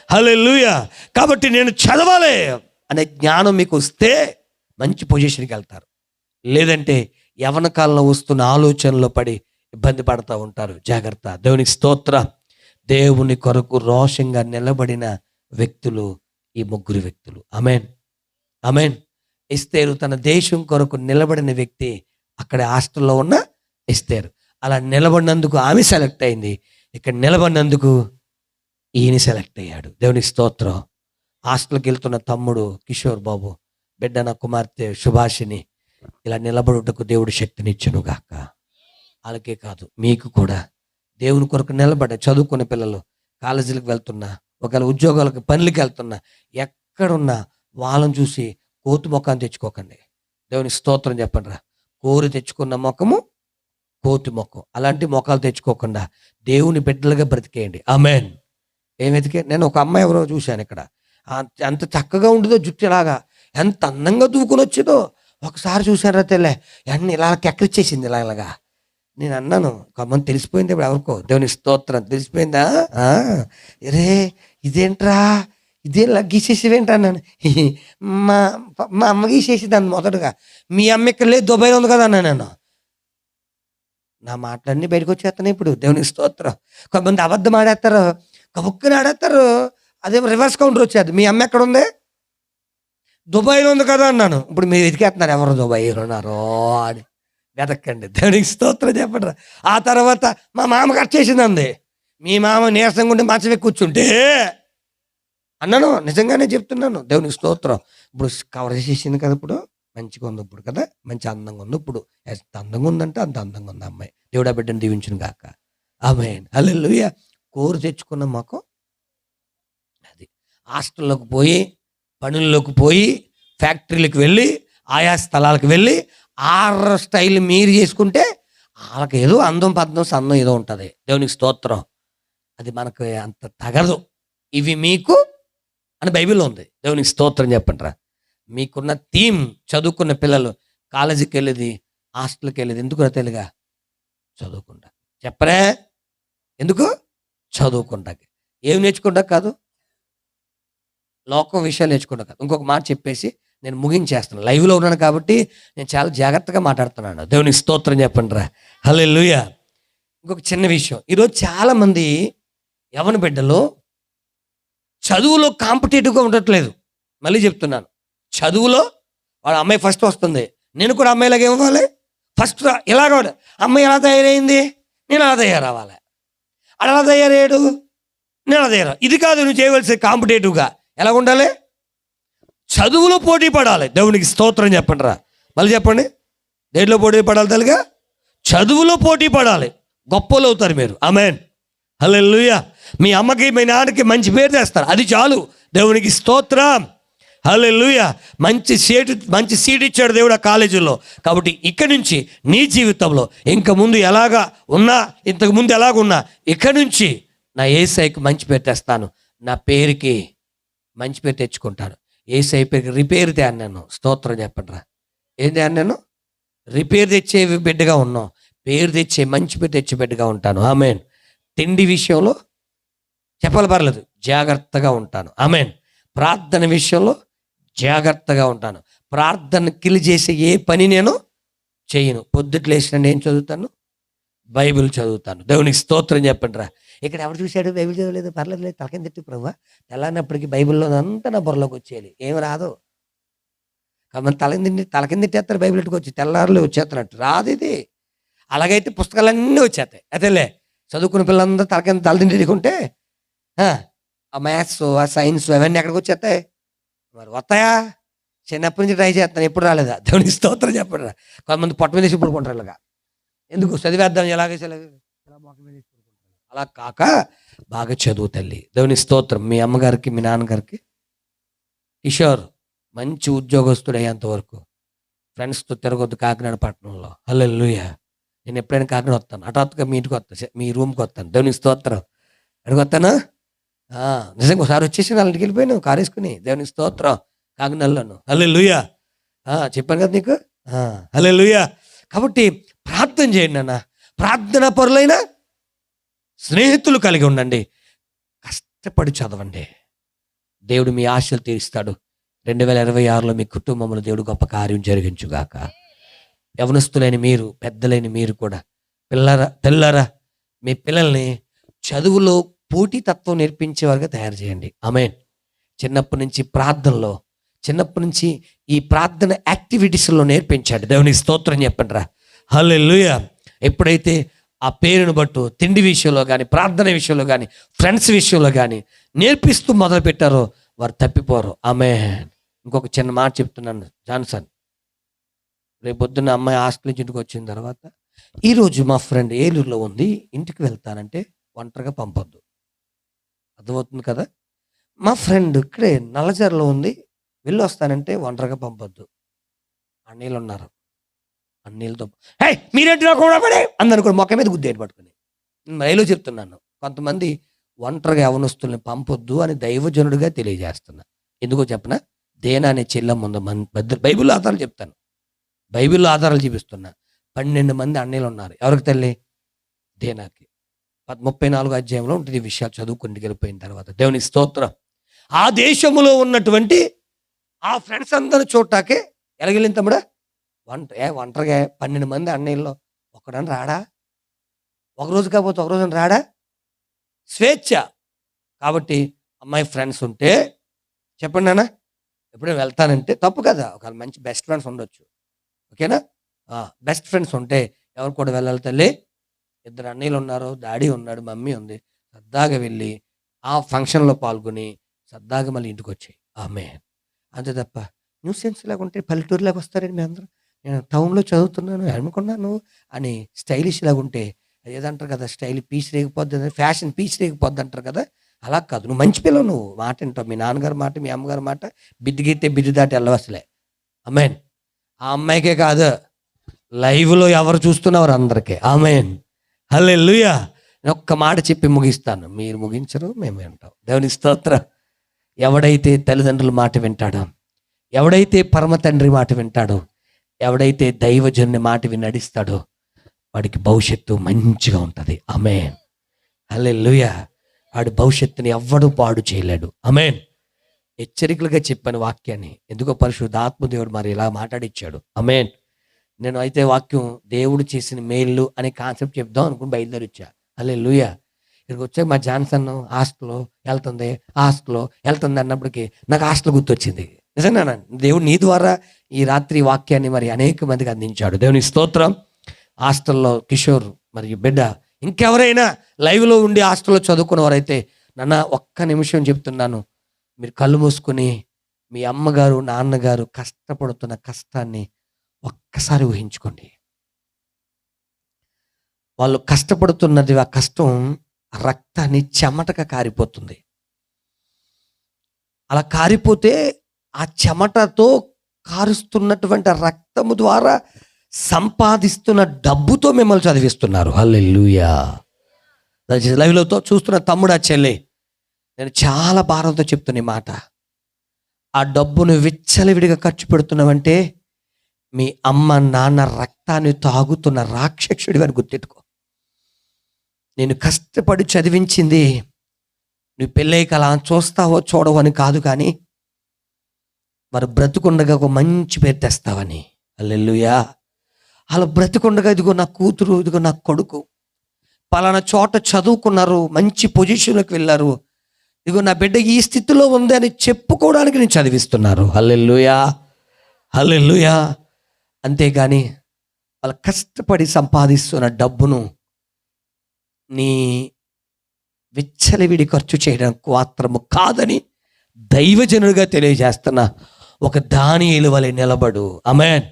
హల్లెలూయా. కాబట్టి నేను చదవాలి అనే జ్ఞానం మీకు వస్తే మంచి పొజిషన్కి వెళ్తారు. లేదంటే యవన కాలంలో వస్తున్న ఆలోచనలో పడి ఇబ్బంది పడుతూ ఉంటారు. జాగ్రత్త. దేవునికి స్తోత్రం. దేవుని కొరకు రోషంగా నిలబడిన వ్యక్తులు ఈ ముగ్గురు వ్యక్తులు. ఆమేన్, ఆమేన్. ఎస్తేరు తన దేశం కొరకు నిలబడిన వ్యక్తి. అక్కడ హాస్టల్లో ఉన్న ఎస్తేరు అలా నిలబడినందుకు ఆమె సెలెక్ట్ అయింది. ఇక్కడ నిలబడినందుకు ఈయన సెలెక్ట్ అయ్యాడు. దేవునికి స్తోత్రం. హాస్టల్కి వెళ్తున్న తమ్ముడు కిషోర్ బాబు, బిడ్డ నా కుమార్తె సుభాషిని ఇలా నిలబడుటకు దేవుడు శక్తినిచ్చును గాక. వాళ్ళకే కాదు, మీకు కూడా దేవుని కొరకు నిలబడ్డ చదువుకునే పిల్లలు, కాలేజీలకు వెళ్తున్నా, ఒకవేళ ఉద్యోగాలకు పనులకి వెళ్తున్నా, ఎక్కడున్నా వాళ్ళని చూసి కోతి ముఖాన్ని తెచ్చుకోకండి. దేవుని స్తోత్రం చెప్పండి రా. కోరి తెచ్చుకున్న ముఖము కోతి ముఖం, అలాంటి ముఖాలు తెచ్చుకోకుండా దేవుని బిడ్డలుగా బ్రతికేయండి. ఆమేన్. ఏం వెతికే? నేను ఒక అమ్మాయి ఎవరో చూశాను ఇక్కడ, ఎంత చక్కగా ఉండదో జుట్టు, ఇలాగా ఎంత అందంగా దూకుని వచ్చేదో. ఒకసారి చూశాను తెల్లే అన్ని ఇలా కెక్కరిచ్చేసింది ఇలాగా. నేను అన్నాను, కొంతమంది తెలిసిపోయింది ఇప్పుడు ఎవరికో. దేవుని స్తోత్రం. తెలిసిపోయిందా? రే ఇదేంట్రా, ఇదేలా గీసేసేవేంటి అన్నాను. మా మా అమ్మ గీసేసింది అన్న మొదటగా. మీ అమ్మ ఇక్కడ లేదు, దుబాయ్లో ఉంది కదా అన్నా. నేను నా మాటలన్నీ బయటకు వచ్చేస్తున్నాయి ఇప్పుడు. దేవుని స్తోత్రం. కొంతమంది అబద్ధం ఆడేస్తారు, కబుక్కుని ఆడేస్తారు, అదే రివర్స్ కౌంటర్ వచ్చేది. మీ అమ్మ ఎక్కడ ఉంది? దుబాయ్లో ఉంది కదా అన్నాను. ఇప్పుడు మీరు వెతికేస్తున్నారు ఎవరు దుబాయ్లో ఉన్నారో అని. వెతకండి. దేవునికి స్తోత్రం చెప్పండి. ఆ తర్వాత మా మామ కట్ చేసింది అంది. మీ మామ నీరసంగా ఉండి మంచం ఎక్కి కూర్చుంటే అన్నాను. నిజంగానే చెప్తున్నాను. దేవునికి స్తోత్రం. ఇప్పుడు కవర్ చేసింది కదా, ఇప్పుడు మంచిగా ఉంది ఇప్పుడు కదా, మంచి అందంగా ఉంది ఇప్పుడు. ఎంత అందంగా ఉందంటే అంత అందంగా ఉంది అమ్మాయి. దేవుడా బిడ్డను దీవించును గాక. ఆమేన్. హల్లెలూయా. కోరు తెచ్చుకున్న మాకు అది. హాస్టల్లోకి పోయి, పనుల్లోకి పోయి, ఫ్యాక్టరీలకు వెళ్ళి, ఆయా స్థలాలకు వెళ్ళి ఆర్ స్టైల్ మీరు చేసుకుంటే వాళ్ళకి ఏదో అందం పద్దం సన్నం ఏదో ఉంటుంది. దేవునికి స్తోత్రం. అది మనకు అంత తగదు. ఇవి మీకు అని బైబిల్లో ఉంది. దేవునికి స్తోత్రం చెప్పండి రా. మీకున్న థీమ్ చదువుకున్న పిల్లలు కాలేజీకి వెళ్ళేది, హాస్టల్కి వెళ్ళేది ఎందుకు తెలుగా? చదువుకుంటా. చెప్పరే ఎందుకు? చదువుకుంటా. ఏం నేర్చుకుంటా కాదు, లోకం విషయాలు నేర్చుకుంటా కాదు. ఇంకొక మాట చెప్పేసి నేను ముగించేస్తాను. లైవ్లో ఉన్నాను కాబట్టి నేను చాలా జాగ్రత్తగా మాట్లాడుతున్నాను. దేవునికి స్తోత్రం చెప్పండి రా. హల్లెలూయా. ఇంకొక చిన్న విషయం, ఈరోజు చాలామంది యవన బిడ్డలు చదువులో కాంపిటేటివ్గా ఉండట్లేదు. మళ్ళీ చెప్తున్నాను, చదువులో వాళ్ళ అమ్మాయి ఫస్ట్ వస్తుంది, నేను కూడా అమ్మాయిలాగా ఏమవ్వాలి, ఫస్ట్ ఇలాగ. అమ్మాయి ఎలా తయారైంది, నేను అలా తయారవ్వాలి. అలా తయారయ్యాడు, నేను అలా తయారు. ఇది కాదు నువ్వు చేయవలసి. కాంపిటేటివ్గా ఎలా ఉండాలి? చదువులో పోటీ పడాలి. దేవునికి స్తోత్రం చెప్పండి రా. మళ్ళీ చెప్పండి. దేంట్లో పోటీ పడాలి తెలుగా? చదువులో పోటీ పడాలి. గొప్పలు అవుతారు మీరు. ఆమేన్. హల్లెలూయా. మీ అమ్మకి మీ నాన్నకి మంచి పేరు తెస్తారు, అది చాలు. దేవునికి స్తోత్రం. హల్లెలూయా. మంచి సీట్ ఇచ్చాడు దేవుడు ఆ కాలేజీలో. కాబట్టి ఇక్కడి నుంచి నీ జీవితంలో ఇంక ముందు ఎలాగా ఉన్నా, ఇంతకు ముందు ఎలాగున్నా, ఇక్కడి నుంచి నా యేసయ్యకి మంచి పేరు తెస్తాను, నా పేరుకి మంచి పేరు తెచ్చుకుంటాను. యేసయ్య పేరుకి రిపేర్ తే అన్నాను. స్తోత్రం చెప్పండి రా. ఏంటి అన్నాను? రిపేర్ తెచ్చే బిడ్డగా ఉన్నాం, పేరు తెచ్చే మంచి పేరు తెచ్చే బిడ్డగా ఉంటాను. ఆమేన్. తిండి విషయంలో చెప్పాలి పర్లేదు, జాగ్రత్తగా ఉంటాను. ఆమేన్. ప్రార్థన విషయంలో జాగ్రత్తగా ఉంటాను. ప్రార్థన కిలి చేసే ఏ పని నేను చేయను. పొద్దుట్లు వేసిన నేను చదువుతాను, బైబిల్ చదువుతాను. దేవునికి స్తోత్రం చెప్పండి రా. ఇక్కడ ఎవరు చూశాడు బైబిల్ చదవలేదు, పర్లేదు లేదు, తలకింద తిట్టు ప్రభు. తెల్లనప్పటికీ బైబిల్లో అంతా నా బుర్రలోకి వచ్చేయాలి. ఏం రాదు. కాబట్టి తలకింద తిట్టేస్తారు బైబిల్ ఎట్టుకొచ్చి, తెల్లారులు వచ్చేస్తున్నట్టు రాదు ఇది. అలాగైతే పుస్తకాలన్నీ వచ్చేస్తాయి. అదేలే చదువుకున్న పిల్లలందరూ తలకింద తిట్టుకుంటే ఆ మ్యాథ్స్, ఆ సైన్స్ అవన్నీ ఎక్కడికి వచ్చేస్తాయి? మరి వస్తాయా? చిన్నప్పటి నుంచి ట్రై చేస్తాను, ఎప్పుడు రాలేదా? దేవునికి స్తోత్రం చెప్పండి రా. కొంతమంది పొట్ట మీద వేసి పడుకుంటారు ఇలాగా. ఎందుకు? చదివేద్దాం, ఎలాగే అలా కాక బాగా చదువు తల్లి. దేవుని స్తోత్రం. మీ అమ్మగారికి మీ నాన్నగారికి కిషోర్ మంచి ఉద్యోగస్తుడు అయ్యేంత వరకు ఫ్రెండ్స్తో తిరగొద్దు కాకినాడ పట్టణంలో. హల్లెలూయా. నేను ఎప్పుడైనా కాకినాడ వస్తాను, హఠాత్తుగా మీ ఇంటికి వస్తాను, మీ రూమ్కి వస్తాను. దేవుని స్తోత్రం. ఎక్కడికి వస్తాను? నిజంగా ఒకసారి వచ్చేసి వాళ్ళ ఇంటికి వెళ్ళిపోయాను కారు వేసుకుని. దేవుని స్తోత్రం. కాకినాడలోను. హల్లెలూయా. చెప్పాను కదా నీకు. హల్లెలూయా. కాబట్టి ప్రార్థన చేయండి అన్న. ప్రార్థన పరులైన స్నేహితులు కలిగి ఉండండి. కష్టపడి చదవండి. దేవుడు మీ ఆశలు తీరుస్తాడు. 2026లో మీ కుటుంబంలో దేవుడు గొప్ప కార్యం జరిగించుగాక. యవనస్తులైన మీరు, పెద్దలైన మీరు కూడా పిల్లరా మీ పిల్లల్ని చదువులో పోటీతత్వం నేర్పించేవారుగా తయారు చేయండి. ఆమేన్. చిన్నప్పటి నుంచి ప్రార్థనలో, చిన్నప్పటి నుంచి ఈ ప్రార్థన యాక్టివిటీస్లో నేర్పించండి. దేవునికి స్తోత్రం చెప్పండి రా. హల్లెలూయా. ఎప్పుడైతే ఆ పేరును బట్టు తిండి విషయంలో కానీ, ప్రార్థన విషయంలో కానీ, ఫ్రెండ్స్ విషయంలో కానీ నేర్పిస్తూ మొదలు పెట్టారో వారు తప్పిపోరు. ఆమేన్. ఇంకొక చిన్న మాట చెప్తున్నాను జాన్సన్. రేపు పొద్దున్న అమ్మాయి హాస్టల్ నుంచి ఇంటికి వచ్చిన తర్వాత, ఈరోజు మా ఫ్రెండ్ ఏలూరులో ఉంది, ఇంటికి వెళ్తానంటే ఒంటరిగా పంపొద్దు. అర్థమవుతుంది కదా? మా ఫ్రెండ్ ఇక్కడే నల్లజర్లో ఉంది, వెళ్ళి వస్తానంటే ఒంటరిగా పంపొద్దు. అన్నీళ్ళు ఉన్నారు, అన్నీళ్ళతో హే మీరేంటి కూడా పడే అందరు మొక్క మీద గుద్దేటి పట్టుకుని. నేను రైలు చెప్తున్నాను, కొంతమంది ఒంటరిగా యవనస్తుల్ని పంపొద్దు అని దైవజనుడిగా తెలియజేస్తున్నా. ఎందుకో చెప్పనా? దేనా అనే చెల్లెమ్మ ఉంది, బైబిల్లో ఆధారాలు చెప్తాను, బైబిల్లో ఆధారాలు చూపిస్తున్నా. 12 మంది అన్నీళ్ళు ఉన్నారు. ఎవరికి తల్లి? దేనాకి. 34 అధ్యాయంలో ఉంటుంది ఈ విషయాలు, చదువుకుంటూ వెళ్ళిపోయిన తర్వాత. దేవుని స్తోత్రం. ఆ దేశంలో ఉన్నటువంటి ఆ ఫ్రెండ్స్ అందరూ చూడటాకే ఎలాగెళ్ళింది తమ్ముడా? ఒంటరిగా 12 మంది అన్నయ్యల్లో ఒకడని రాడా? ఒకరోజు కాకపోతే ఒకరోజు రాడా? స్వేచ్ఛ. కాబట్టి అమ్మాయి ఫ్రెండ్స్ ఉంటే చెప్పండి నాన్న, ఎప్పుడైనా వెళ్తానంటే తప్పు కదా. ఒక మంచి బెస్ట్ ఫ్రెండ్స్ ఉండొచ్చు, ఓకేనా? బెస్ట్ ఫ్రెండ్స్ ఉంటే ఎవరు కూడా వెళ్ళాలి తల్లి? 2 అన్నయ్యలు ఉన్నారు, డాడీ ఉన్నాడు, మమ్మీ ఉంది. సరదాగా వెళ్ళి ఆ ఫంక్షన్లో పాల్గొని సరదాగా మళ్ళీ ఇంటికి వచ్చాయి. ఆమేన్. అంతే తప్ప న్యూసెన్స్ లాగా ఉంటే పల్లెటూరులాగా వస్తారండి మీ అందరూ, నేను టౌన్లో చదువుతున్నాను అనుకున్నాను అని స్టైలిష్ లాగా ఉంటే ఏదంటారు కదా, స్టైల్ పీస్ రేగిపోద్ది, ఫ్యాషన్ పీస్ రేగిపోద్ది అంటారు కదా. అలా కాదు, నువ్వు మంచి పిల్లవు, నువ్వు మాట వింటావు, మీ నాన్నగారి మాట, మీ అమ్మగారి మాట. బిడ్డగైతే బిడ్డ దాటి వెళ్ళవసలే. ఆమేన్. ఆ అమ్మాయికే కాదు, లైవ్లో ఎవరు చూస్తున్నవారు అందరికీ. ఆమేన్. హల్లెలూయా. నేను ఒక్క మాట చెప్పి ముగిస్తాను, మీరు ముగించరు, మేము వింటాం. దేవుని స్తోత్రం. ఎవడైతే తల్లిదండ్రుల మాట వింటాడో, ఎవడైతే పరమ తండ్రి మాట వింటాడో, ఎవడైతే దైవజనుని మాట విని నడిస్తాడో వాడికి భవిష్యత్తు మంచిగా ఉంటుంది. ఆమేన్. హల్లెలూయా. వాడి భవిష్యత్తుని ఎవ్వడూ పాడు చేయలేడు. ఆమేన్. హెచ్చరికలుగా చెప్పాను వాక్యాన్ని, ఎందుకో పరిశుద్ధాత్మ దేవుడు మరి ఇలా మాట్లాడిచ్చాడు. ఆమేన్. నేను అయితే వాక్యం దేవుడు చేసిన మేళ్ళు అనే కాన్సెప్ట్ చెప్దాం అనుకుని బయలుదేరి వచ్చా. హల్లెలూయా. ఇక్కడికి వచ్చాక మా జాన్సన్ హాస్టల్లో వెళ్తుంది అన్నప్పటికీ నాకు హాస్టల్ గుర్తొచ్చింది. నిజంగా దేవుడు నీ ద్వారా ఈ రాత్రి వాక్యాన్ని మరి అనేక మందికి అందించాడు. దేవుని స్తోత్రం. హాస్టల్లో కిషోర్ మరియు బిడ్డ, ఇంకెవరైనా లైవ్లో ఉండి హాస్టల్లో చదువుకున్నవారైతే నాన్న ఒక్క నిమిషం చెప్తున్నాను, మీరు కళ్ళు మూసుకొని మీ అమ్మగారు నాన్నగారు కష్టపడుతున్న కష్టాన్ని ఒక్కసారి ఊహించుకోండి. వాళ్ళు కష్టపడుతున్నది, ఆ కష్టం రక్తాన్ని చెమటగా కారిపోతుంది. అలా కారిపోతే ఆ చెమటతో కారుస్తున్నటువంటి రక్తము ద్వారా సంపాదిస్తున్న డబ్బుతో మిమ్మల్ని చదివిస్తున్నారు. హల్లెలూయా. లైవ్లో చూస్తున్న తమ్ముడా చెల్లి, నేను చాలా భారంతో చెప్తున్న ఈ మాట, ఆ డబ్బును విచ్చలవిడిగా ఖర్చు పెడుతున్నావంటే మీ అమ్మ నాన్న రక్తాన్ని తాగుతున్న రాక్షసుడి అని గుర్తెట్టుకో. నేను కష్టపడి చదివించింది నువ్వు పెళ్ళైకి అలా చూస్తావో చూడవో అని కాదు, కానీ మరి బ్రతుకుండగా ఒక మంచి పేరు తెస్తావని. హల్లెలూయా. అలా బ్రతుకుండగా ఇదిగో నా కూతురు, ఇదిగో నా కొడుకు పలానా చోట చదువుకున్నారు, మంచి పొజిషన్లోకి వెళ్ళారు, ఇదిగో నా బిడ్డ ఈ స్థితిలో ఉంది అని చెప్పుకోవడానికి నేను చదివిస్తున్నారు. హల్లెలూయా. హల్లెలూయా. అంతేగాని వాళ్ళు కష్టపడి సంపాదిస్తున్న డబ్బును నీ విచ్చలవిడి ఖర్చు చేయడానికి మాత్రము కాదని దైవజనుడిగా తెలియజేస్తున్న ఒక దానియేలు వలె నిలబడు. ఆమేన్.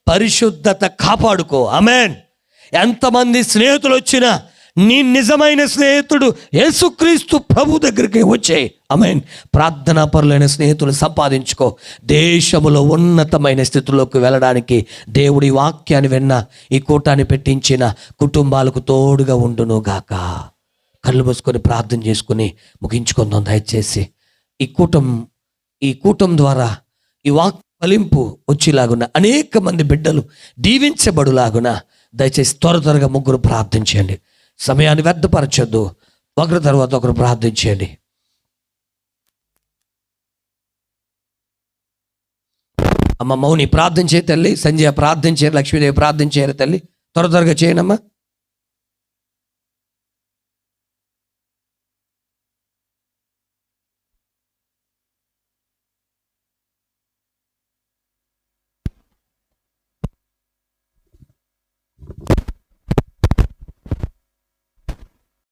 పరిశుద్ధత కాపాడుకో. ఆమేన్. ఎంతమంది స్నేహితులు వచ్చినా నీ నిజమైన స్నేహితుడు యేసుక్రీస్తు ప్రభు దగ్గరికి వచ్చాయి. ఆమేన్. ప్రార్థనా పరులైన స్నేహితులు సంపాదించుకో. దేశములో ఉన్నతమైన స్థితిలోకి వెళ్ళడానికి దేవుడి వాక్యాన్ని విన్న ఈ కూటాన్ని పెట్టించిన కుటుంబాలకు తోడుగా ఉండును గాక. కళ్ళు మూసుకొని ప్రార్థన చేసుకుని ముగించుకుందాం దయచేసి. ఈ కూటం ద్వారా ఈ వాక్ ఫలింపు వచ్చేలాగున అనేక మంది బిడ్డలు దీవించబడులాగున దయచేసి త్వరగా ముగ్గురు ప్రార్థన చేయండి. సమయాన్ని వ్యర్థపరచొద్దు. ఒకరి తర్వాత ఒకరు ప్రార్థించండి. అమ్మ మౌని ప్రార్థన చేయ తల్లి, సంజయ్ ప్రార్థన చేయరు, లక్ష్మీదేవి ప్రార్థన చేయరు తల్లి, త్వరగా చేయండి అమ్మా.